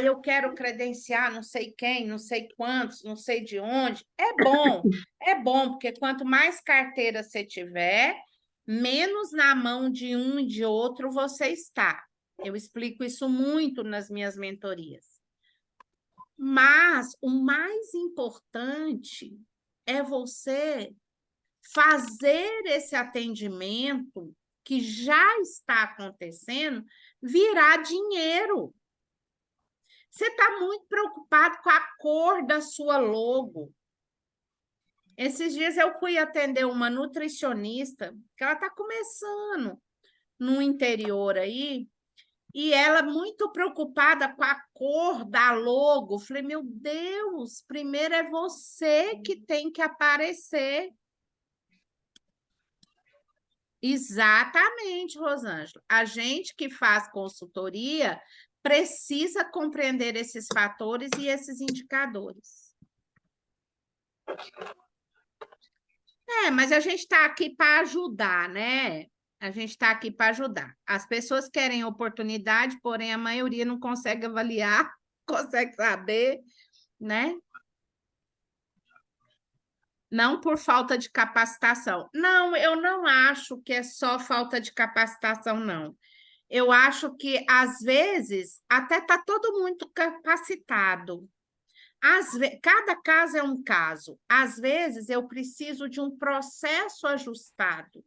eu quero credenciar não sei quem, não sei quantos, não sei de onde. É bom, porque quanto mais carteira você tiver, menos na mão de um e de outro você está. Eu explico isso muito nas minhas mentorias. Mas o mais importante é você fazer esse atendimento que já está acontecendo virar dinheiro. Você está muito preocupado com a cor da sua logo. Esses dias eu fui atender uma nutricionista, que ela está começando no interior aí, e ela muito preocupada com a cor da logo. Falei, meu Deus, primeiro é você que tem que aparecer. Exatamente, Rosângela. A gente que faz consultoria precisa compreender esses fatores e esses indicadores. Mas a gente está aqui para ajudar, né? A gente está aqui para ajudar. As pessoas querem oportunidade, porém a maioria não consegue avaliar, consegue saber, né? Não por falta de capacitação. Não, eu não acho que é só falta de capacitação, não. Eu acho que, às vezes, até está todo muito capacitado. Cada caso é um caso. Às vezes, eu preciso de um processo ajustado.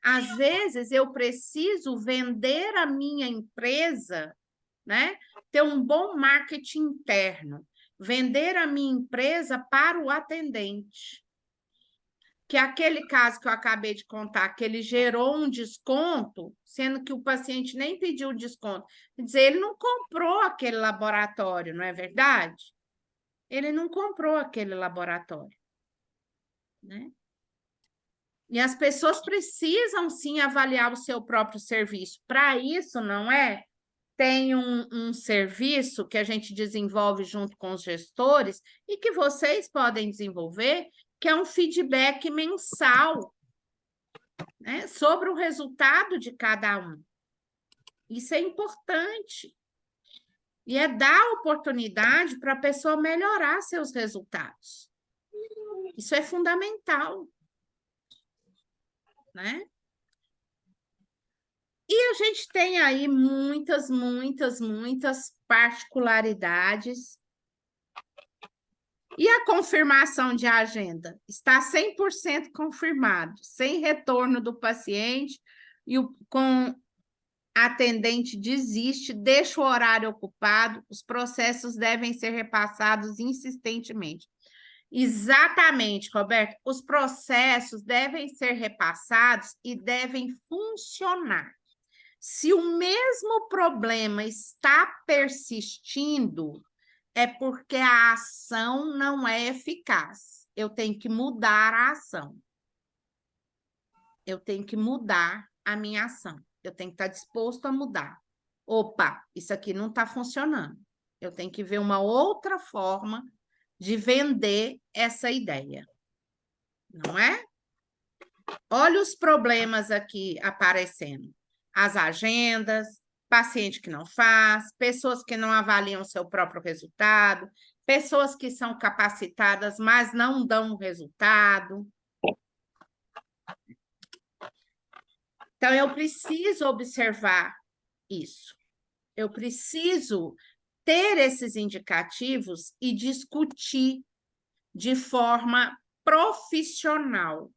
Às vezes, eu preciso vender a minha empresa, né? Ter um bom marketing interno. Vender a minha empresa para o atendente. Que aquele caso que eu acabei de contar, que ele gerou um desconto, sendo que o paciente nem pediu desconto. Quer dizer, ele não comprou aquele laboratório, não é verdade? Ele não comprou aquele laboratório, né? E as pessoas precisam, sim, avaliar o seu próprio serviço. Para isso, não é? Tem um serviço que a gente desenvolve junto com os gestores e que vocês podem desenvolver, que é um feedback mensal, né, sobre o resultado de cada um. Isso é importante. E é dar oportunidade para a pessoa melhorar seus resultados. Isso é fundamental, né? E a gente tem aí muitas particularidades. E a confirmação de agenda? Está 100% confirmado, sem retorno do paciente, e com atendente desiste, deixa o horário ocupado, os processos devem ser repassados insistentemente. Exatamente, Roberto. Os processos devem ser repassados e devem funcionar. Se o mesmo problema está persistindo, é porque a ação não é eficaz. Eu tenho que mudar a ação. Eu tenho que mudar a minha ação. Eu tenho que estar disposto a mudar. Opa, isso aqui não está funcionando. Eu tenho que ver uma outra forma de vender essa ideia. Não é? Olha os problemas aqui aparecendo. As agendas, paciente que não faz, pessoas que não avaliam seu próprio resultado, pessoas que são capacitadas, mas não dão resultado. Então, eu preciso observar isso. Eu preciso ter esses indicativos e discutir de forma profissional.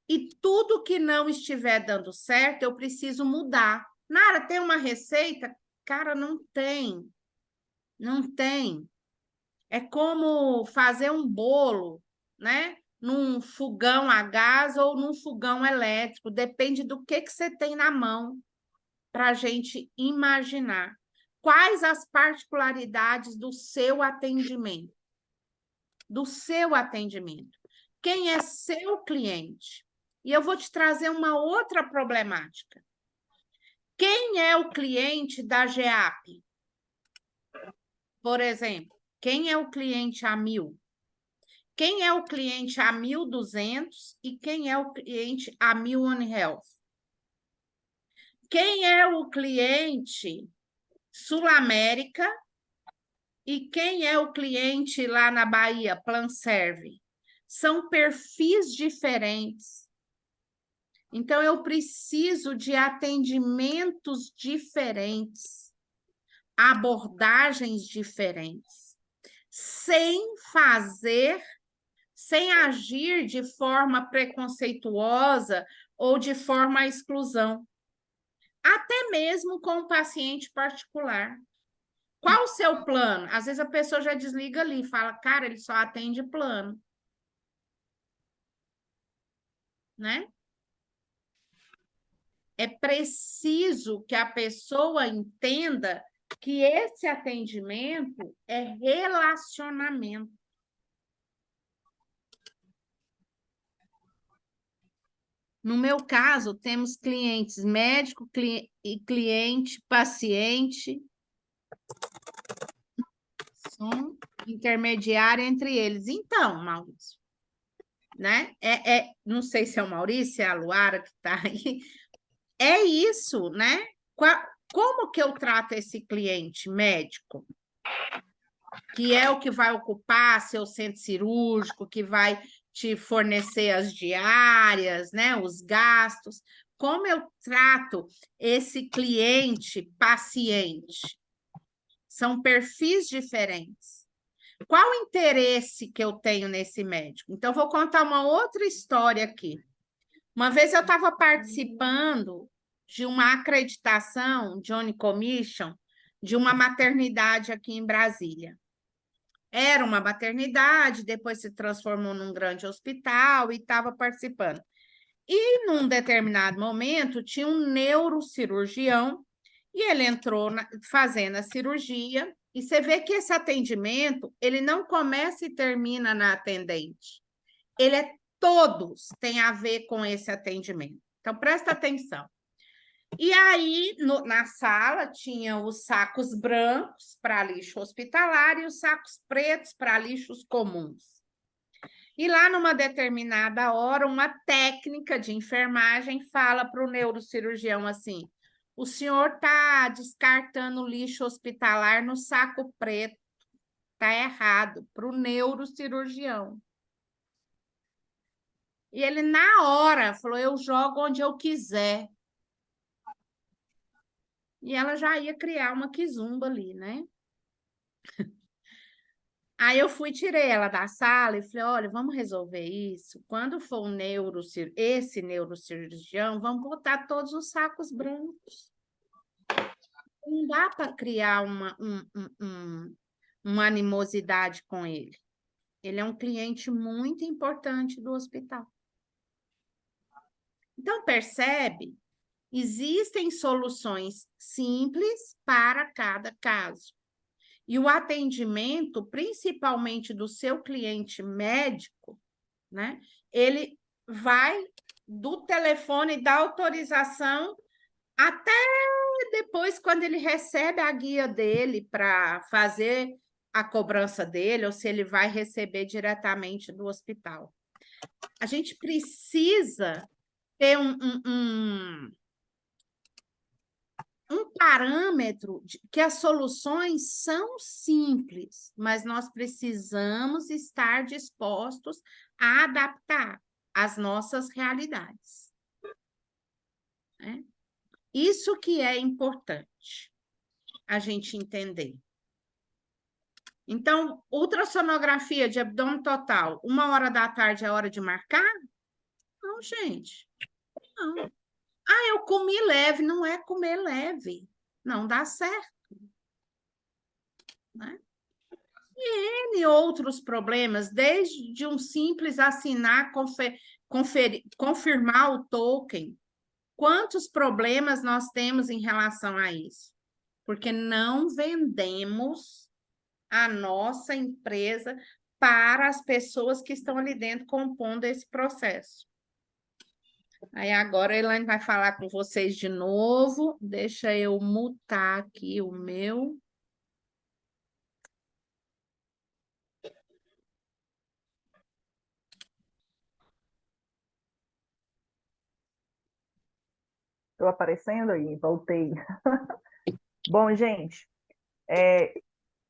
E tudo que não estiver dando certo, eu preciso mudar. Nara, tem uma receita? Cara, não tem. Não tem. É como fazer um bolo, né? Num fogão a gás ou num fogão elétrico. Depende do que você tem na mão para a gente imaginar. Quais as particularidades do seu atendimento? Do seu atendimento. Quem é seu cliente? E eu vou te trazer uma outra problemática. Quem é o cliente da GEAP? Por exemplo, quem é o cliente A1000? Quem é o cliente A1200 e quem é o cliente A1000 One Health? Quem é o cliente Sul América e quem é o cliente lá na Bahia, Planserve? São perfis diferentes. Então, eu preciso de atendimentos diferentes, abordagens diferentes, sem agir de forma preconceituosa ou de forma à exclusão, até mesmo com o paciente particular. Qual o seu plano? Às vezes a pessoa já desliga ali e fala, cara, ele só atende plano. Né? É preciso que a pessoa entenda que esse atendimento é relacionamento. No meu caso, temos clientes médico e cliente, paciente, são intermediário entre eles. Então, Maurício, né? Não sei se é o Maurício, se é a Luara que está aí. É isso, né? Como que eu trato esse cliente médico? Que é o que vai ocupar seu centro cirúrgico, que vai te fornecer as diárias, né? Os gastos. Como eu trato esse cliente paciente? São perfis diferentes. Qual o interesse que eu tenho nesse médico? Então, vou contar uma outra história aqui. Uma vez eu estava participando de uma acreditação, Johnny Commission, de uma maternidade aqui em Brasília. Era uma maternidade, depois se transformou num grande hospital e estava participando. E, num determinado momento, tinha um neurocirurgião e ele entrou fazendo a cirurgia. E você vê que esse atendimento, ele não começa e termina na atendente. Todos têm a ver com esse atendimento. Então, presta atenção. E aí, na sala, tinha os sacos brancos para lixo hospitalar e os sacos pretos para lixos comuns. E lá, numa determinada hora, uma técnica de enfermagem fala para o neurocirurgião assim: o senhor está descartando lixo hospitalar no saco preto. Está errado, para o neurocirurgião. E ele, na hora, falou: eu jogo onde eu quiser. E ela já ia criar uma quizumba ali, né? Aí eu tirei ela da sala e falei: olha, vamos resolver isso. Quando for esse neurocirurgião, vamos botar todos os sacos brancos. Não dá para criar uma animosidade com ele. Ele é um cliente muito importante do hospital. Então, percebe? Existem soluções simples para cada caso. E o atendimento, principalmente do seu cliente médico, né? Ele vai do telefone da autorização até depois, quando ele recebe a guia dele para fazer a cobrança dele, ou se ele vai receber diretamente do hospital. A gente precisa ter um parâmetro de que as soluções são simples, mas nós precisamos estar dispostos a adaptar às nossas realidades. Né? Isso que é importante a gente entender. Então, ultrassonografia de abdômen total, 1h da tarde é hora de marcar? Não, gente. Não. Ah, eu comi leve. Não é comer leve. Não dá certo. Né? E N outros problemas, desde um simples assinar, confirmar o token. Quantos problemas nós temos em relação a isso? Porque não vendemos a nossa empresa para as pessoas que estão ali dentro compondo esse processo. Aí agora a Elaine vai falar com vocês de novo. Deixa eu mutar aqui o meu. Estou aparecendo aí, voltei. Bom, gente,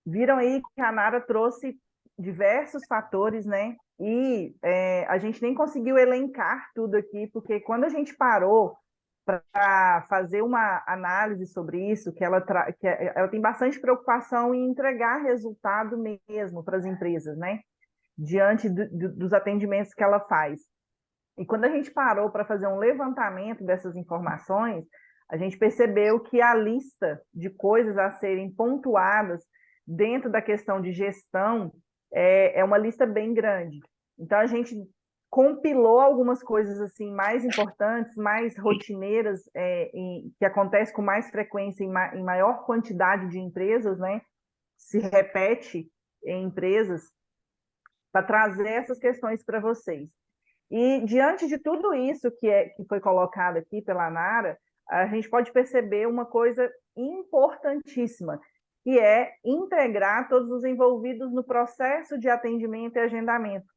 viram aí que a Nara trouxe diversos fatores, né? E a gente nem conseguiu elencar tudo aqui, porque quando a gente parou para fazer uma análise sobre isso, ela tem bastante preocupação em entregar resultado mesmo para as empresas, né? Diante dos atendimentos que ela faz. E quando a gente parou para fazer um levantamento dessas informações, a gente percebeu que a lista de coisas a serem pontuadas dentro da questão de gestão é uma lista bem grande. Então, a gente compilou algumas coisas assim mais importantes, mais rotineiras, que acontecem com mais frequência em maior quantidade de empresas, né? Se repete em empresas, para trazer essas questões para vocês. E diante de tudo isso que foi colocado aqui pela Nara, a gente pode perceber uma coisa importantíssima, que é integrar todos os envolvidos no processo de atendimento e agendamento.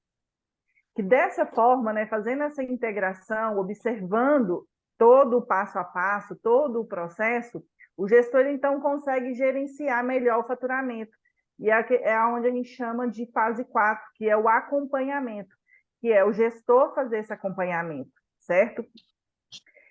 Que dessa forma, né, fazendo essa integração, observando todo o passo a passo, todo o processo, o gestor então consegue gerenciar melhor o faturamento. E é onde a gente chama de fase 4, que é o acompanhamento, que é o gestor fazer esse acompanhamento, certo?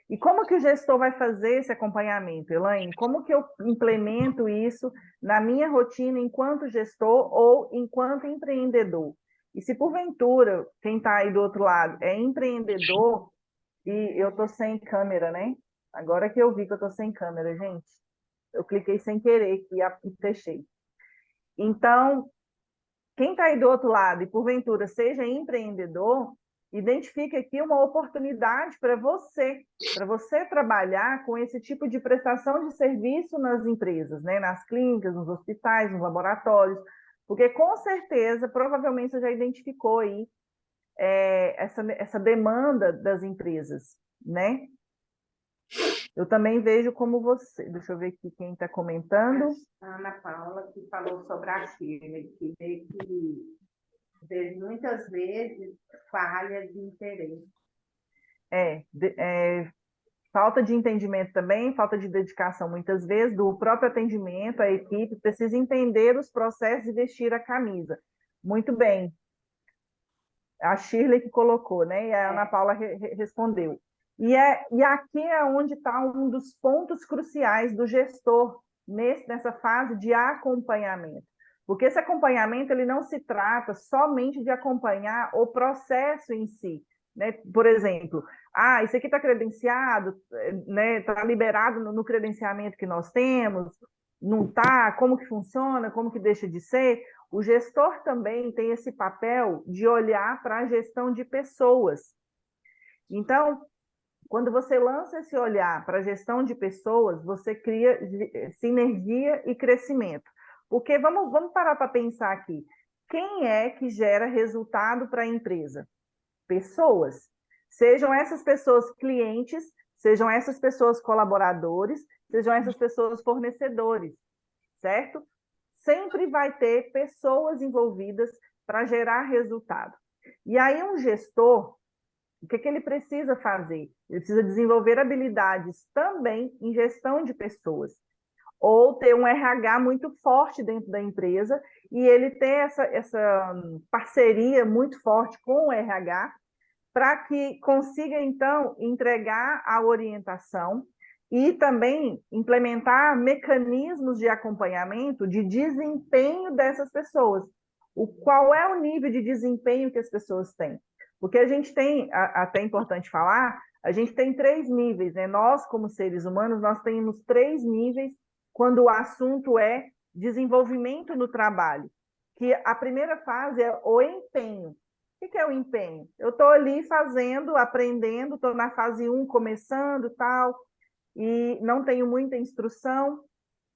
E como que o gestor vai fazer esse acompanhamento, Elaine? Como que eu implemento isso na minha rotina enquanto gestor ou enquanto empreendedor? E se porventura, quem está aí do outro lado é empreendedor, e eu estou sem câmera, né? Agora que eu vi que eu estou sem câmera, gente. Eu cliquei sem querer aqui e fechei. Então, quem está aí do outro lado e porventura seja empreendedor, identifique aqui uma oportunidade para você trabalhar com esse tipo de prestação de serviço nas empresas, né? Nas clínicas, nos hospitais, nos laboratórios, porque com certeza, provavelmente você já identificou aí essa demanda das empresas, né? Eu também vejo como você. Deixa eu ver aqui quem está comentando. A Ana Paula, que falou sobre a Shirley, que vê que muitas vezes falha de interesse. Falta de entendimento também, falta de dedicação, muitas vezes, do próprio atendimento, a equipe precisa entender os processos e vestir a camisa. Muito bem. A Shirley que colocou, né? E a Ana Paula respondeu. E aqui é onde está um dos pontos cruciais do gestor nessa fase de acompanhamento. Porque esse acompanhamento ele não se trata somente de acompanhar o processo em si, né? Por exemplo, isso aqui está credenciado, né? Está liberado no credenciamento que nós temos, não está, como que funciona, como que deixa de ser. O gestor também tem esse papel de olhar para a gestão de pessoas. Então, quando você lança esse olhar para a gestão de pessoas, você cria sinergia e crescimento. Porque vamos parar para pensar aqui. Quem é que gera resultado para a empresa? Pessoas. Sejam essas pessoas clientes, sejam essas pessoas colaboradores, sejam essas pessoas fornecedores, certo? Sempre vai ter pessoas envolvidas para gerar resultado. E aí um gestor, o que ele precisa fazer? Ele precisa desenvolver habilidades também em gestão de pessoas, ou ter um RH muito forte dentro da empresa e ele ter essa parceria muito forte com o RH para que consiga, então, entregar a orientação e também implementar mecanismos de acompanhamento de desempenho dessas pessoas. Qual é o nível de desempenho que as pessoas têm? Porque a gente tem, até é importante falar, a gente tem 3 níveis, né? Nós, como seres humanos, nós temos 3 níveis quando o assunto é desenvolvimento no trabalho. Que a primeira fase é o empenho. O que é o empenho? Eu estou ali fazendo, aprendendo, estou na fase 1, começando, tal, e não tenho muita instrução,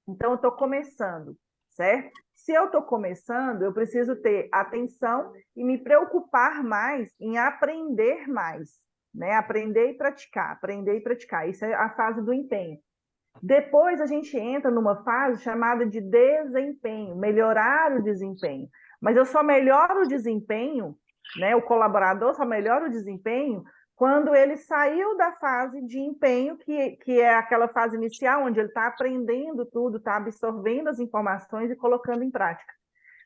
então eu estou começando, certo? Se eu estou começando, eu preciso ter atenção e me preocupar mais em aprender mais. né? Aprender e praticar, aprender e praticar. Isso é a fase do empenho. Depois a gente entra numa fase chamada de desempenho, melhorar o desempenho. Mas eu só melhoro o desempenho, né? O colaborador só melhora o desempenho quando ele saiu da fase de empenho, que é aquela fase inicial, onde ele está aprendendo tudo, está absorvendo as informações e colocando em prática.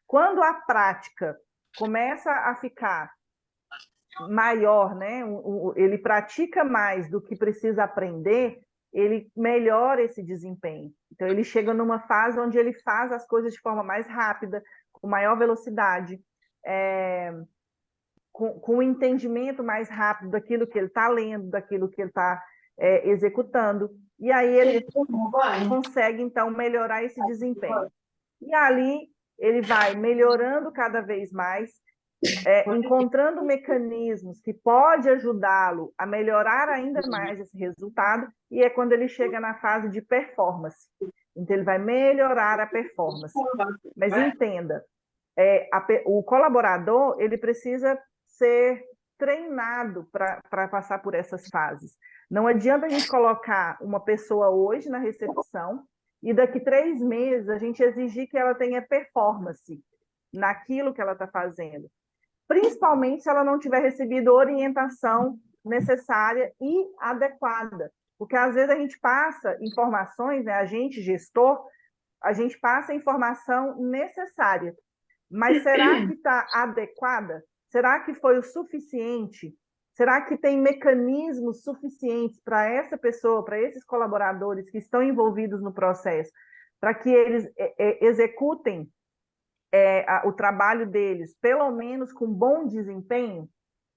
Quando a prática começa a ficar maior, né? Ele pratica mais do que precisa aprender, ele melhora esse desempenho. Então, ele chega numa fase onde ele faz as coisas de forma mais rápida, com maior velocidade, com um entendimento mais rápido daquilo que ele está lendo, daquilo que ele está executando. E aí ele consegue, então, melhorar esse desempenho. E ali ele vai melhorando cada vez mais, encontrando mecanismos que pode ajudá-lo a melhorar ainda mais esse resultado, e é quando ele chega na fase de performance. Então, ele vai melhorar a performance. Mas entenda, o colaborador ele precisa ser treinado para passar por essas fases. Não adianta a gente colocar uma pessoa hoje na recepção e daqui 3 meses a gente exigir que ela tenha performance naquilo que ela está fazendo. Principalmente se ela não tiver recebido orientação necessária e adequada. Porque às vezes a gente passa informações, né? A gente, gestor, a gente passa a informação necessária. Mas será que está adequada? Será que foi o suficiente? Será que tem mecanismos suficientes para essa pessoa, para esses colaboradores que estão envolvidos no processo, para que eles executem o trabalho deles, pelo menos com bom desempenho?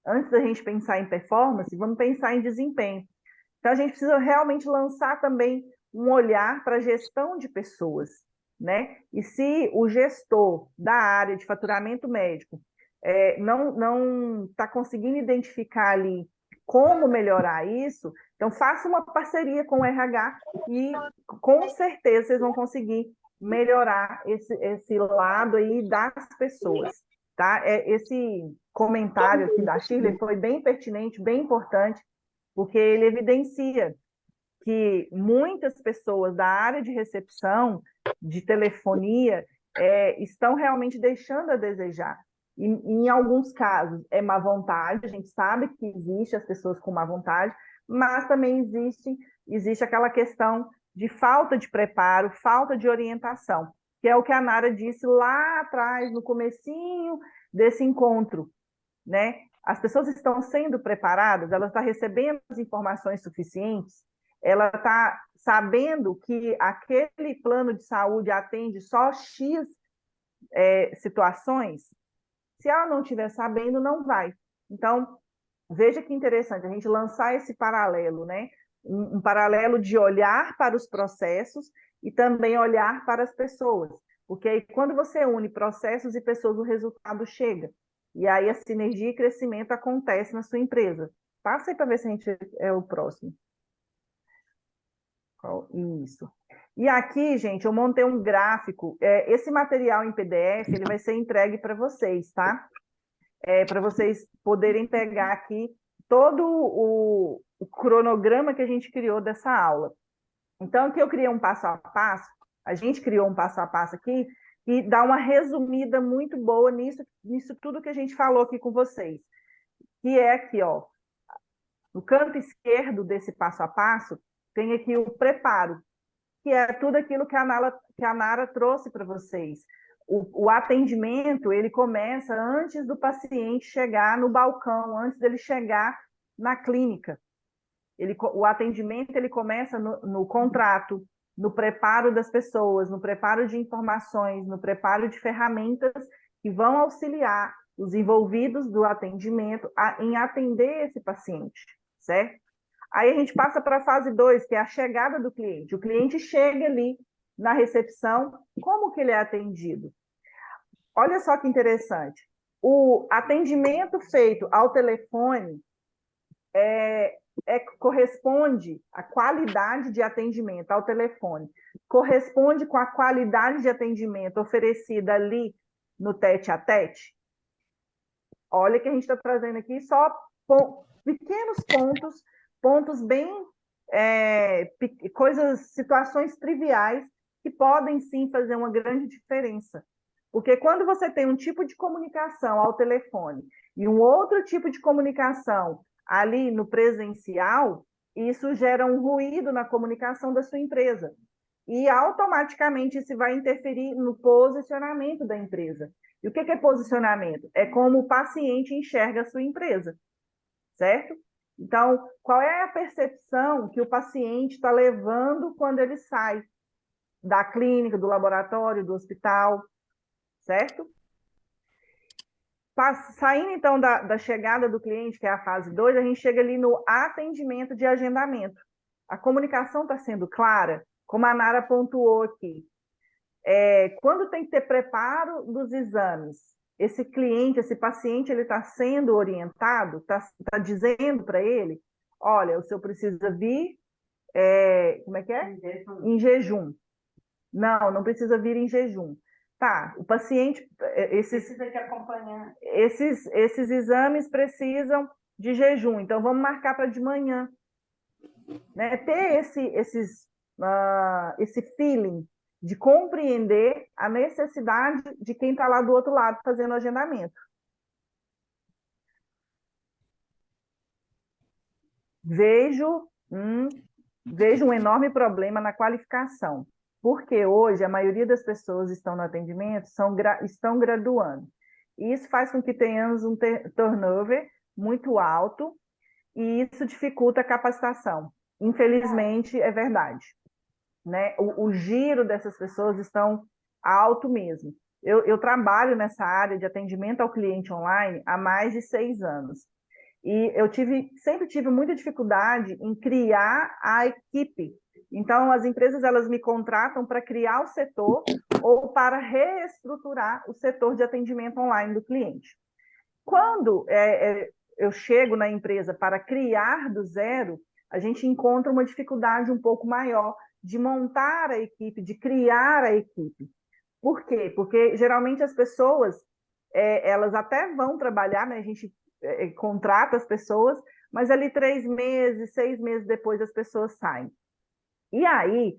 Antes da gente pensar em performance, vamos pensar em desempenho. Então, a gente precisa realmente lançar também um olhar para a gestão de pessoas, né? E se o gestor da área de faturamento médico não está conseguindo identificar ali como melhorar isso, então faça uma parceria com o RH e com certeza vocês vão conseguir melhorar esse lado aí das pessoas, tá? Esse comentário aqui da Shirley foi bem pertinente, bem importante, porque ele evidencia que muitas pessoas da área de recepção, de telefonia, estão realmente deixando a desejar. E, em alguns casos, é má vontade, a gente sabe que existe as pessoas com má vontade, mas também existe aquela questão de falta de preparo, falta de orientação, que é o que a Nara disse lá atrás, no comecinho desse encontro, né? As pessoas estão sendo preparadas, elas estão recebendo as informações suficientes, ela está sabendo que aquele plano de saúde atende só X situações. Se ela não estiver sabendo, não vai. Então, veja que interessante a gente lançar esse paralelo, né? Um paralelo de olhar para os processos e também olhar para as pessoas. Porque aí, quando você une processos e pessoas, o resultado chega. E aí a sinergia e crescimento acontece na sua empresa. Passa aí para ver se a gente é o próximo. Isso. E aqui, gente, eu montei um gráfico. Esse material em PDF, ele vai ser entregue para vocês, tá? Para vocês poderem pegar aqui todo o cronograma que a gente criou dessa aula. Então, aqui eu criei um passo a passo, a gente criou um passo a passo aqui, e dá uma resumida muito boa nisso tudo que a gente falou aqui com vocês. Que é aqui, ó, no canto esquerdo desse passo a passo, tem aqui o preparo, que é tudo aquilo que a Nara trouxe para vocês. O atendimento, ele começa antes do paciente chegar no balcão, antes dele chegar na clínica. O atendimento, ele começa no contrato, no preparo das pessoas, no preparo de informações, no preparo de ferramentas que vão auxiliar os envolvidos do atendimento em atender esse paciente, certo? Aí a gente passa para a fase 2, que é a chegada do cliente. O cliente chega ali na recepção, como que ele é atendido? Olha só que interessante. O atendimento feito ao telefone corresponde à qualidade de atendimento ao telefone, corresponde com a qualidade de atendimento oferecida ali no tete-a-tete. Olha que a gente está trazendo aqui só pequenos pontos bem, situações triviais que podem sim fazer uma grande diferença. Porque quando você tem um tipo de comunicação ao telefone e um outro tipo de comunicação ali no presencial, isso gera um ruído na comunicação da sua empresa. E automaticamente isso vai interferir no posicionamento da empresa. E o que é posicionamento? É como o paciente enxerga a sua empresa, certo? Então, qual é a percepção que o paciente está levando quando ele sai da clínica, do laboratório, do hospital, certo? Saindo, então, da chegada do cliente, que é a fase 2, a gente chega ali no atendimento de agendamento. A comunicação está sendo clara, como a Nara pontuou aqui. Quando tem que ter preparo dos exames, esse cliente, esse paciente, ele está sendo orientado, está dizendo para ele, olha, o senhor precisa vir, como é que é? Em jejum. Não precisa vir em jejum. Tá, o paciente, Precisa de acompanhar. esses exames precisam de jejum, então vamos marcar para de manhã. Né? Ter esse feeling de compreender a necessidade de quem está lá do outro lado fazendo o agendamento. Vejo um enorme problema na qualificação, porque hoje a maioria das pessoas que estão no atendimento estão graduando. E isso faz com que tenhamos um turnover muito alto e isso dificulta a capacitação. Infelizmente, é verdade. Né? O giro dessas pessoas estão alto mesmo. Eu trabalho nessa área de atendimento ao cliente online há mais de 6 anos. E eu sempre tive muita dificuldade em criar a equipe. Então, as empresas elas me contratam para criar o setor ou para reestruturar o setor de atendimento online do cliente. Quando eu chego na empresa para criar do zero, a gente encontra uma dificuldade um pouco maior de montar a equipe, de criar a equipe. Por quê? Porque geralmente as pessoas, elas até vão trabalhar, né? A gente contrata as pessoas, mas ali 3 meses, 6 meses depois as pessoas saem. E aí,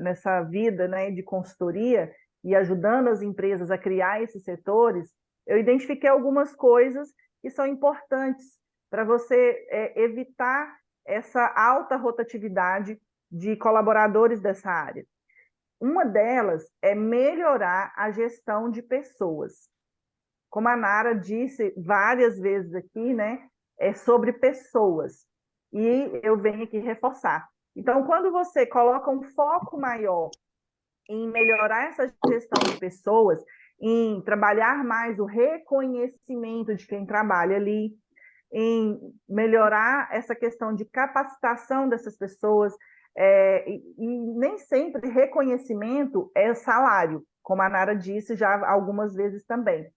nessa vida, né, de consultoria e ajudando as empresas a criar esses setores, eu identifiquei algumas coisas que são importantes para você evitar essa alta rotatividade de colaboradores dessa área. Uma delas é melhorar a gestão de pessoas. Como a Nara disse várias vezes aqui, né, é sobre pessoas. E eu venho aqui reforçar. Então, quando você coloca um foco maior em melhorar essa gestão de pessoas, em trabalhar mais o reconhecimento de quem trabalha ali, em melhorar essa questão de capacitação dessas pessoas, e nem sempre reconhecimento é salário, como a Nara disse já algumas vezes também.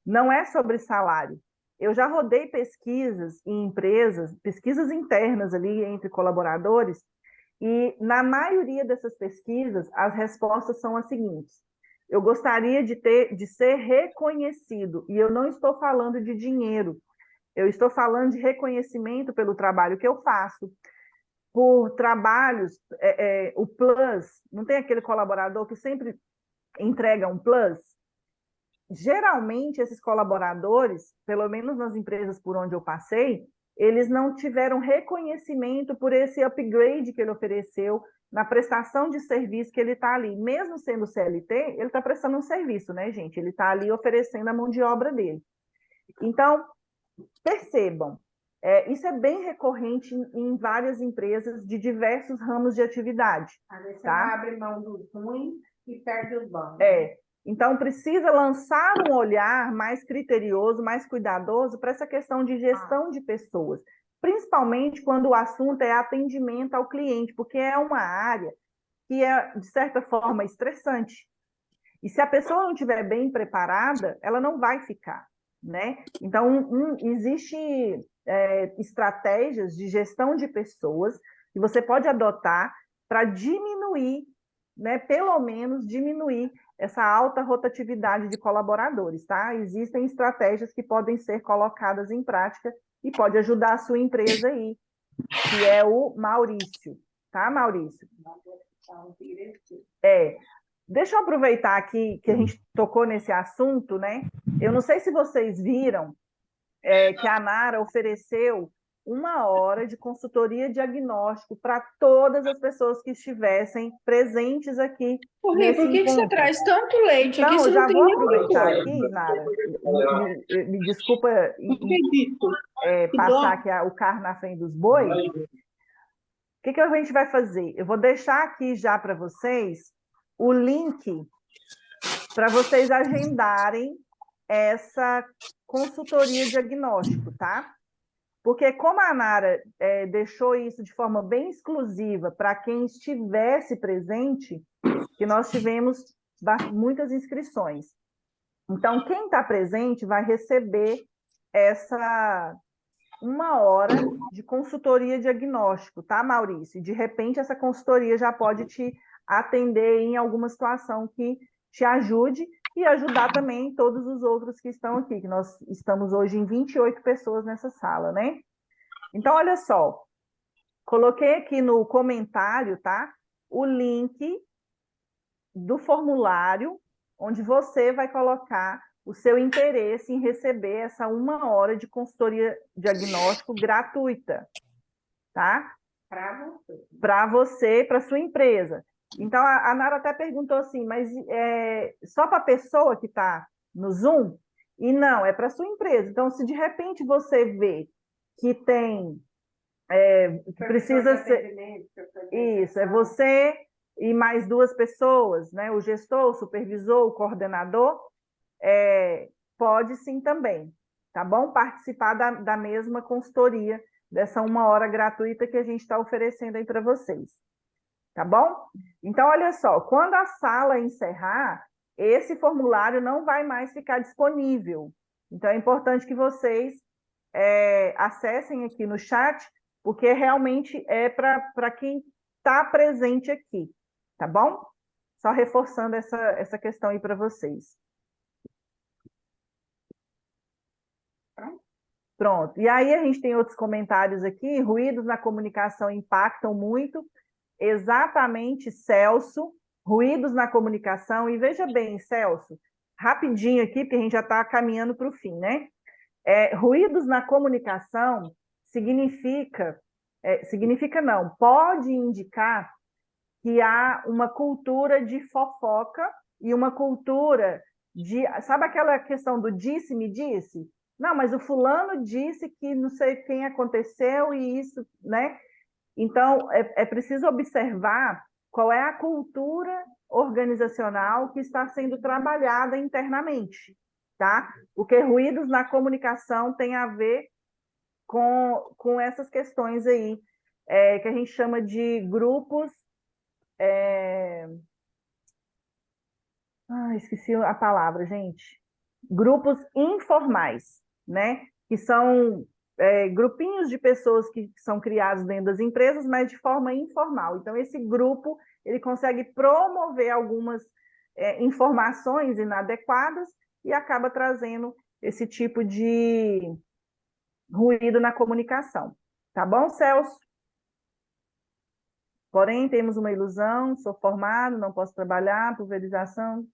Não é sobre salário. Eu já rodei pesquisas em empresas, pesquisas internas ali entre colaboradores, e na maioria dessas pesquisas, as respostas são as seguintes: eu gostaria de ser reconhecido, e eu não estou falando de dinheiro, eu estou falando de reconhecimento pelo trabalho que eu faço, por trabalhos, o plus, não tem aquele colaborador que sempre entrega um plus? Geralmente, esses colaboradores, pelo menos nas empresas por onde eu passei, eles não tiveram reconhecimento por esse upgrade que ele ofereceu na prestação de serviço que ele está ali. Mesmo sendo CLT, ele está prestando um serviço, né, gente? Ele está ali oferecendo a mão de obra dele. Então, percebam, isso é bem recorrente em várias empresas de diversos ramos de atividade. Às vezes tá? você abre mão dos ruins e perde os bons. Então, precisa lançar um olhar mais criterioso, mais cuidadoso para essa questão de gestão de pessoas, principalmente quando o assunto é atendimento ao cliente, porque é uma área que é, de certa forma, estressante. E se a pessoa não estiver bem preparada, ela não vai ficar, né? Então, existe estratégias de gestão de pessoas que você pode adotar para diminuir, né, pelo menos diminuir essa alta rotatividade de colaboradores, tá? Existem estratégias que podem ser colocadas em prática e pode ajudar a sua empresa aí, que é o Maurício, tá, Maurício? Deixa eu aproveitar aqui que a gente tocou nesse assunto, né? Eu não sei se vocês viram que a Nara ofereceu 1 hora de consultoria diagnóstico para todas as pessoas que estivessem presentes aqui Rê, nesse por que você encontro. traz tanto leite aqui? Então, Você eu não já tem vou nem aproveitar leitor. aqui, Nara, me desculpa Não acredito. Que passar dó. aqui o carro na frente dos bois. O que a gente vai fazer? Eu vou deixar aqui já para vocês o link para vocês agendarem essa consultoria diagnóstico, tá? Porque como a Nara deixou isso de forma bem exclusiva para quem estivesse presente, que nós tivemos muitas inscrições. Então, quem está presente vai receber essa 1 hora de consultoria diagnóstico, tá, Maurício? De repente, essa consultoria já pode te atender em alguma situação que te ajude e ajudar também todos os outros que estão aqui, que nós estamos hoje em 28 pessoas nessa sala, né? Então, olha só, coloquei aqui no comentário, tá? O link do formulário, onde você vai colocar o seu interesse em receber essa 1 hora de consultoria diagnóstico gratuita, tá? Para você, para sua empresa. Então, a Nara até perguntou assim, mas só para a pessoa que está no Zoom? E não, é para sua empresa. Então, se de repente você vê que tem, que precisa ser... Isso, é você e mais 2 pessoas, né? O gestor, o supervisor, o coordenador, pode sim também, tá bom? Participar da mesma consultoria, dessa 1 hora gratuita que a gente está oferecendo aí para vocês, tá bom? Então, olha só, quando a sala encerrar, esse formulário não vai mais ficar disponível. Então, é importante que vocês acessem aqui no chat, porque realmente é para quem está presente aqui, tá bom? Só reforçando essa questão aí para vocês. Pronto. E aí a gente tem outros comentários aqui. Ruídos na comunicação impactam muito. Exatamente, Celso. Ruídos na comunicação. E veja bem, Celso, rapidinho aqui, porque a gente já está caminhando para o fim, né? Ruídos na comunicação significa não, pode indicar que há uma cultura de fofoca e uma cultura de... Sabe aquela questão do disse-me disse? Não, mas o fulano disse que não sei quem aconteceu e isso, né? Então, é preciso observar qual é a cultura organizacional que está sendo trabalhada internamente, tá? Porque ruídos na comunicação tem a ver com essas questões aí, que a gente chama de grupos... esqueci a palavra, gente. Grupos informais, né? Que são grupinhos de pessoas que são criados dentro das empresas, mas de forma informal. Então, esse grupo, ele consegue promover algumas informações inadequadas e acaba trazendo esse tipo de ruído na comunicação. Tá bom, Celso? Porém, temos uma ilusão, sou formado, não posso trabalhar, pulverização.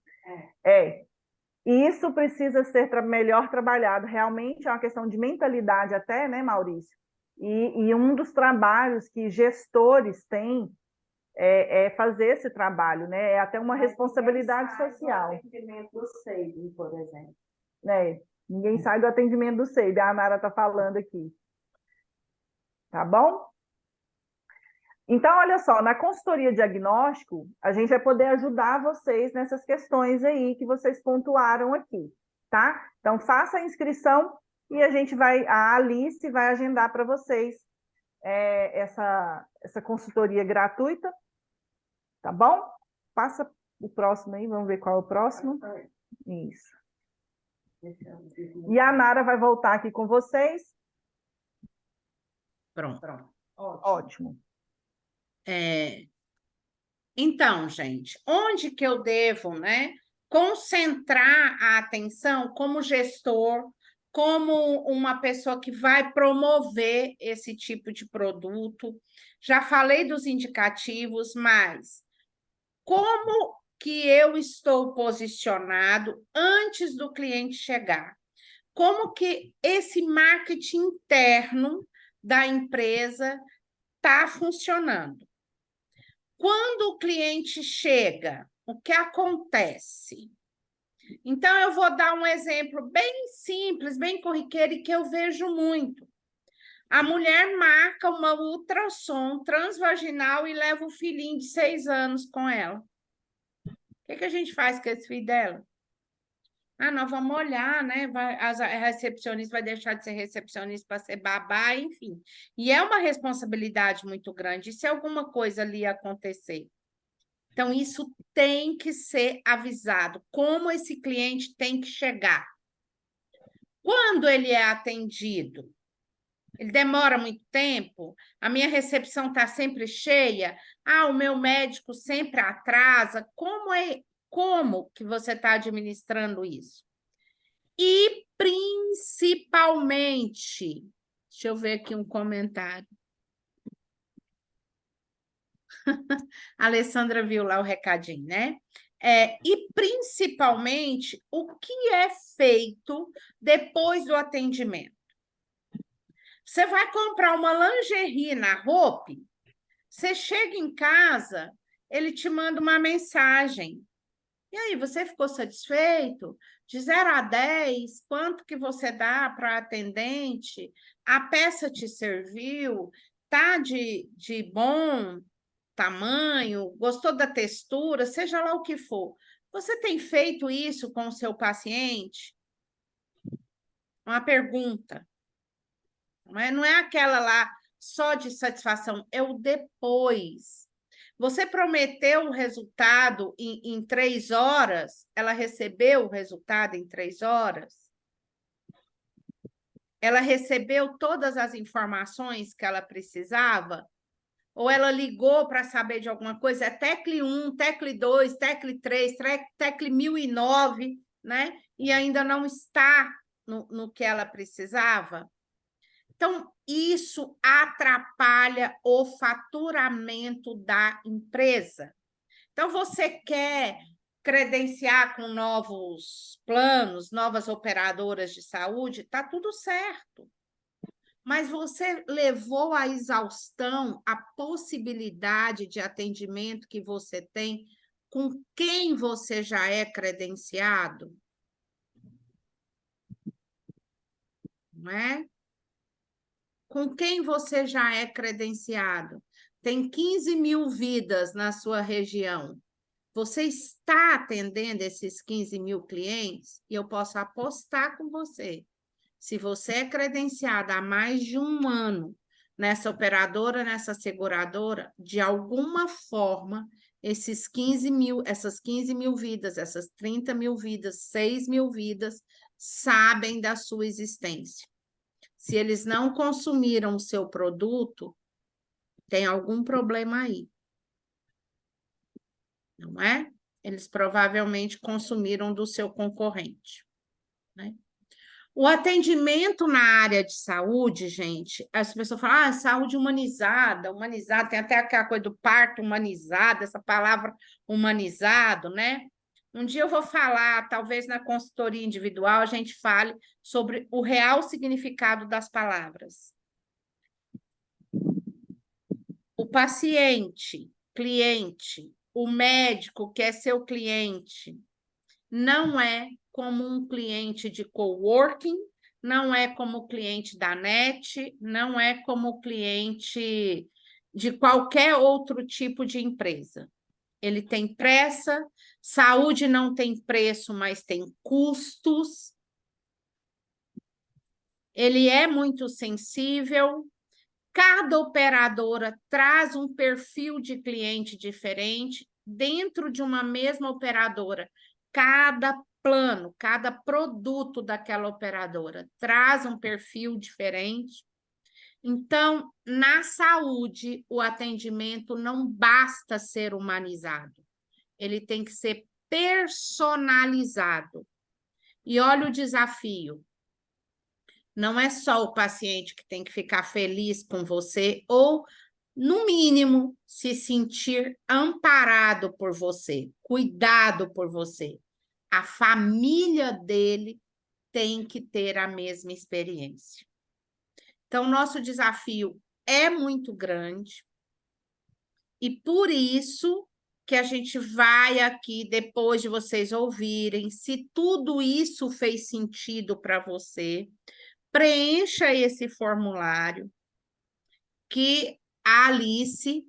Isso precisa ser melhor trabalhado. Realmente é uma questão de mentalidade até, né, Maurício? E um dos trabalhos que gestores têm é fazer esse trabalho, né? É até uma responsabilidade social. O atendimento do SEIB, por exemplo. Ninguém sai do atendimento do SEIB, a Nara está falando aqui. Tá bom? Então, olha só, na consultoria diagnóstico, a gente vai poder ajudar vocês nessas questões aí que vocês pontuaram aqui, tá? Então, faça a inscrição e a Alice vai agendar para vocês essa consultoria gratuita, tá bom? Passa o próximo aí, vamos ver qual é o próximo. Isso. E a Nara vai voltar aqui com vocês. Pronto. Ótimo. Então, gente, onde que eu devo, né, concentrar a atenção como gestor, como uma pessoa que vai promover esse tipo de produto. Já falei dos indicativos, mas como que eu estou posicionado antes do cliente chegar? Como que esse marketing interno da empresa está funcionando? Quando o cliente chega, o que acontece? Então, eu vou dar um exemplo bem simples, bem corriqueiro e que eu vejo muito. A mulher marca uma ultrassom transvaginal e leva o filhinho de 6 anos com ela. O que a gente faz com esse filho dela? Ah, nós vamos olhar, né? A recepcionista vai deixar de ser recepcionista para ser babá, enfim. E é uma responsabilidade muito grande. E se alguma coisa ali acontecer? Então, isso tem que ser avisado. Como esse cliente tem que chegar? Quando ele é atendido? Ele demora muito tempo? A minha recepção está sempre cheia? Ah, o meu médico sempre atrasa? Como que você está administrando isso? E, principalmente, deixa eu ver aqui um comentário. A Alessandra viu lá o recadinho, né? E, principalmente, o que é feito depois do atendimento? Você vai comprar uma lingerie na Hope, você chega em casa, ele te manda uma mensagem. E aí, você ficou satisfeito? De 0 a 10, quanto que você dá para a atendente? A peça te serviu? Tá de bom tamanho? Gostou da textura? Seja lá o que for. Você tem feito isso com o seu paciente? Uma pergunta. Não é aquela lá só de satisfação, é o depois. Você prometeu o resultado em 3 horas, ela recebeu o resultado em 3 horas? Ela recebeu todas as informações que ela precisava? Ou ela ligou para saber de alguma coisa? É tecle 1, tecle 2, tecle 3, tecle 1009, né? E ainda não está no que ela precisava? Então, isso atrapalha o faturamento da empresa. Então, você quer credenciar com novos planos, novas operadoras de saúde, está tudo certo. Mas você levou à exaustão a possibilidade de atendimento que você tem com quem você já é credenciado? Não é? Com quem você já é credenciado? Tem 15 mil vidas na sua região. Você está atendendo esses 15 mil clientes? E eu posso apostar com você. Se você é credenciada há mais de um ano nessa operadora, nessa seguradora, de alguma forma, essas 15 mil vidas, essas 30 mil vidas, 6 mil vidas, sabem da sua existência. Se eles não consumiram o seu produto, tem algum problema aí. Não é? Eles provavelmente consumiram do seu concorrente, né? O atendimento na área de saúde, gente, as pessoas falam, saúde humanizada, tem até aquela coisa do parto humanizado, essa palavra humanizado, né? Um dia eu vou falar, talvez na consultoria individual, a gente fale sobre o real significado das palavras. O paciente, cliente, o médico que é seu cliente, não é como um cliente de coworking, não é como cliente da NET, não é como cliente de qualquer outro tipo de empresa. Ele tem pressa, saúde não tem preço, mas tem custos. Ele é muito sensível. Cada operadora traz um perfil de cliente diferente dentro de uma mesma operadora. Cada plano, cada produto daquela operadora traz um perfil diferente. Então, na saúde, o atendimento não basta ser humanizado. Ele tem que ser personalizado. E olha o desafio. Não é só o paciente que tem que ficar feliz com você ou, no mínimo, se sentir amparado por você, cuidado por você. A família dele tem que ter a mesma experiência. Então, nosso desafio é muito grande e por isso que a gente vai aqui, depois de vocês ouvirem, se tudo isso fez sentido para você, preencha esse formulário que a Alice,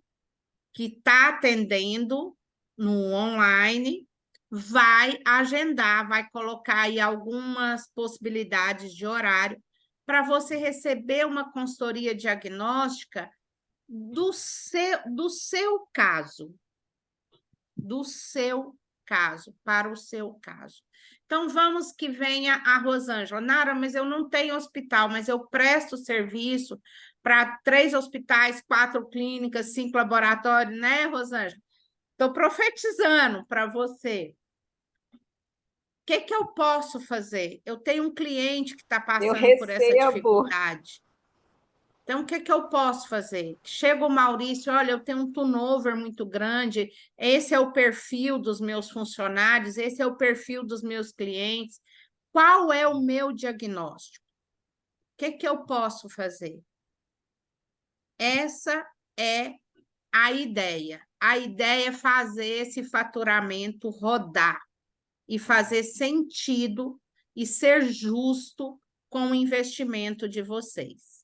que está atendendo no online, vai agendar, vai colocar aí algumas possibilidades de horário para você receber uma consultoria diagnóstica do seu caso, para o seu caso. Então, vamos que venha a Rosângela. Nara, mas eu não tenho hospital, mas eu presto serviço para 3 hospitais, 4 clínicas, 5 laboratórios, né, Rosângela? Estou profetizando para você. O que eu posso fazer? Eu tenho um cliente que está passando por essa dificuldade. Então, o que eu posso fazer? Chega o Maurício, olha, eu tenho um turnover muito grande, esse é o perfil dos meus funcionários, esse é o perfil dos meus clientes. Qual é o meu diagnóstico? O que eu posso fazer? Essa é a ideia. A ideia é fazer esse faturamento rodar e fazer sentido e ser justo com o investimento de vocês.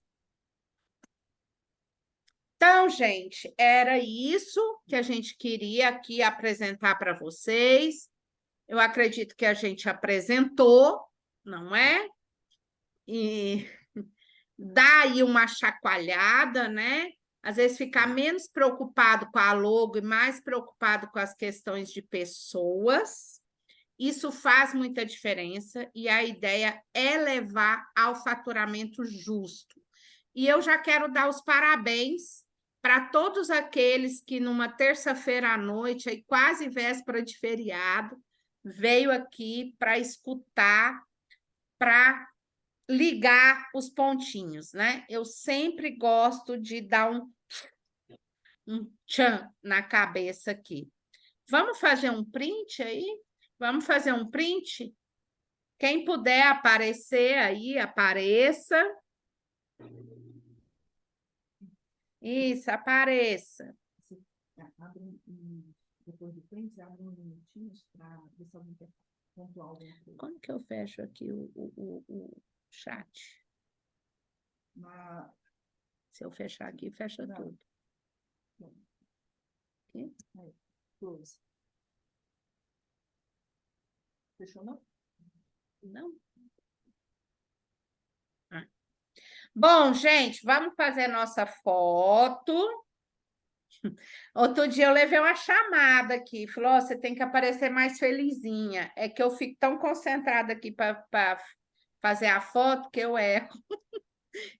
Então, gente, era isso que a gente queria aqui apresentar para vocês. Eu acredito que a gente apresentou, não é? E dá aí uma chacoalhada, né? Às vezes ficar menos preocupado com a logo e mais preocupado com as questões de pessoas. Isso faz muita diferença e a ideia é levar ao faturamento justo. E eu já quero dar os parabéns para todos aqueles que numa terça-feira à noite, aí quase véspera de feriado, veio aqui para escutar, para ligar os pontinhos, né? Eu sempre gosto de dar um tchan na cabeça aqui. Vamos fazer um print aí? Vamos fazer um print? Quem puder aparecer aí, apareça. Isso, apareça. Depois do print, abre uns minutinhos para ver se alguém quer pontuar alguma coisa. Como que eu fecho aqui o chat? Se eu fechar aqui, fecha tudo. Aqui? Close. Fechou, não? Não. Bom, gente, vamos fazer nossa foto. Outro dia eu levei uma chamada aqui, falou, você tem que aparecer mais felizinha. É que eu fico tão concentrada aqui para fazer a foto que eu erro,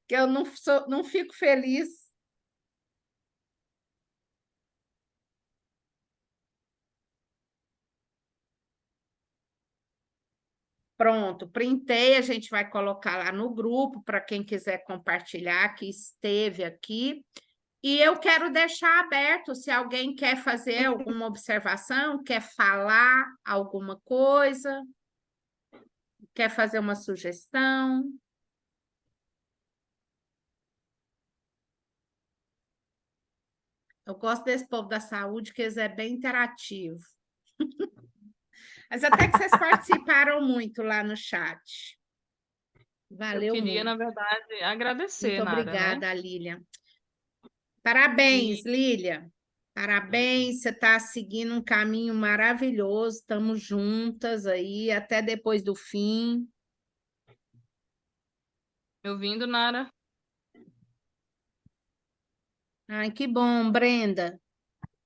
que eu não fico feliz. Pronto, printei, a gente vai colocar lá no grupo para quem quiser compartilhar que esteve aqui. E eu quero deixar aberto se alguém quer fazer alguma observação, quer falar alguma coisa, quer fazer uma sugestão. Eu gosto desse povo da saúde, que eles é bem interativo. Mas até que vocês participaram muito lá no chat. Valeu Eu queria, muito. na verdade, agradecer, Muito Nara, obrigada, Lília. Parabéns, Lília. Parabéns, você está seguindo um caminho maravilhoso. Estamos juntas aí, até depois do fim. Me ouvindo, Nara? Ai, que bom, Brenda.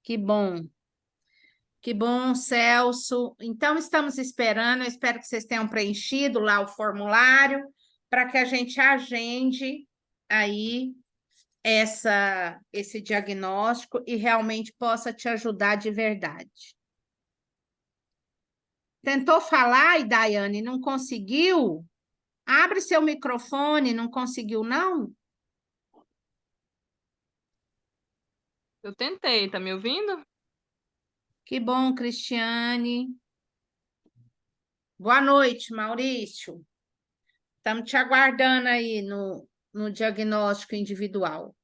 Que bom. Que bom, Celso. Então, estamos esperando. Eu espero que vocês tenham preenchido lá o formulário para que a gente agende aí esse diagnóstico e realmente possa te ajudar de verdade. Tentou falar, e Daiane, não conseguiu? Abre seu microfone, não conseguiu, não? Eu tentei, tá me ouvindo? Que bom, Cristiane. Boa noite, Maurício. Estamos te aguardando aí no diagnóstico individual.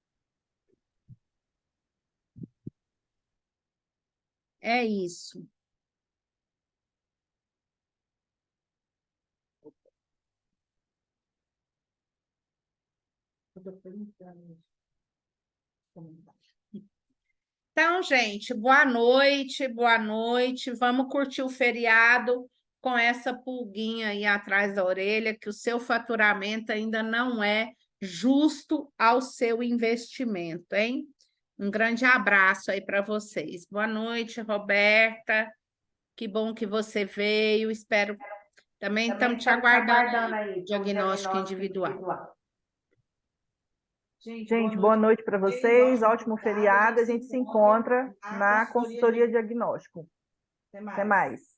É isso. Então, gente, boa noite, boa noite. Vamos curtir o feriado com essa pulguinha aí atrás da orelha, que o seu faturamento ainda não é justo ao seu investimento, hein? Um grande abraço aí para vocês. Boa noite, Roberta. Que bom que você veio. Espero. Também estamos te aguardando aí, aí diagnóstico individual. Gente, boa noite para vocês, ótimo feriado. A gente se encontra na consultoria diagnóstico. Até mais.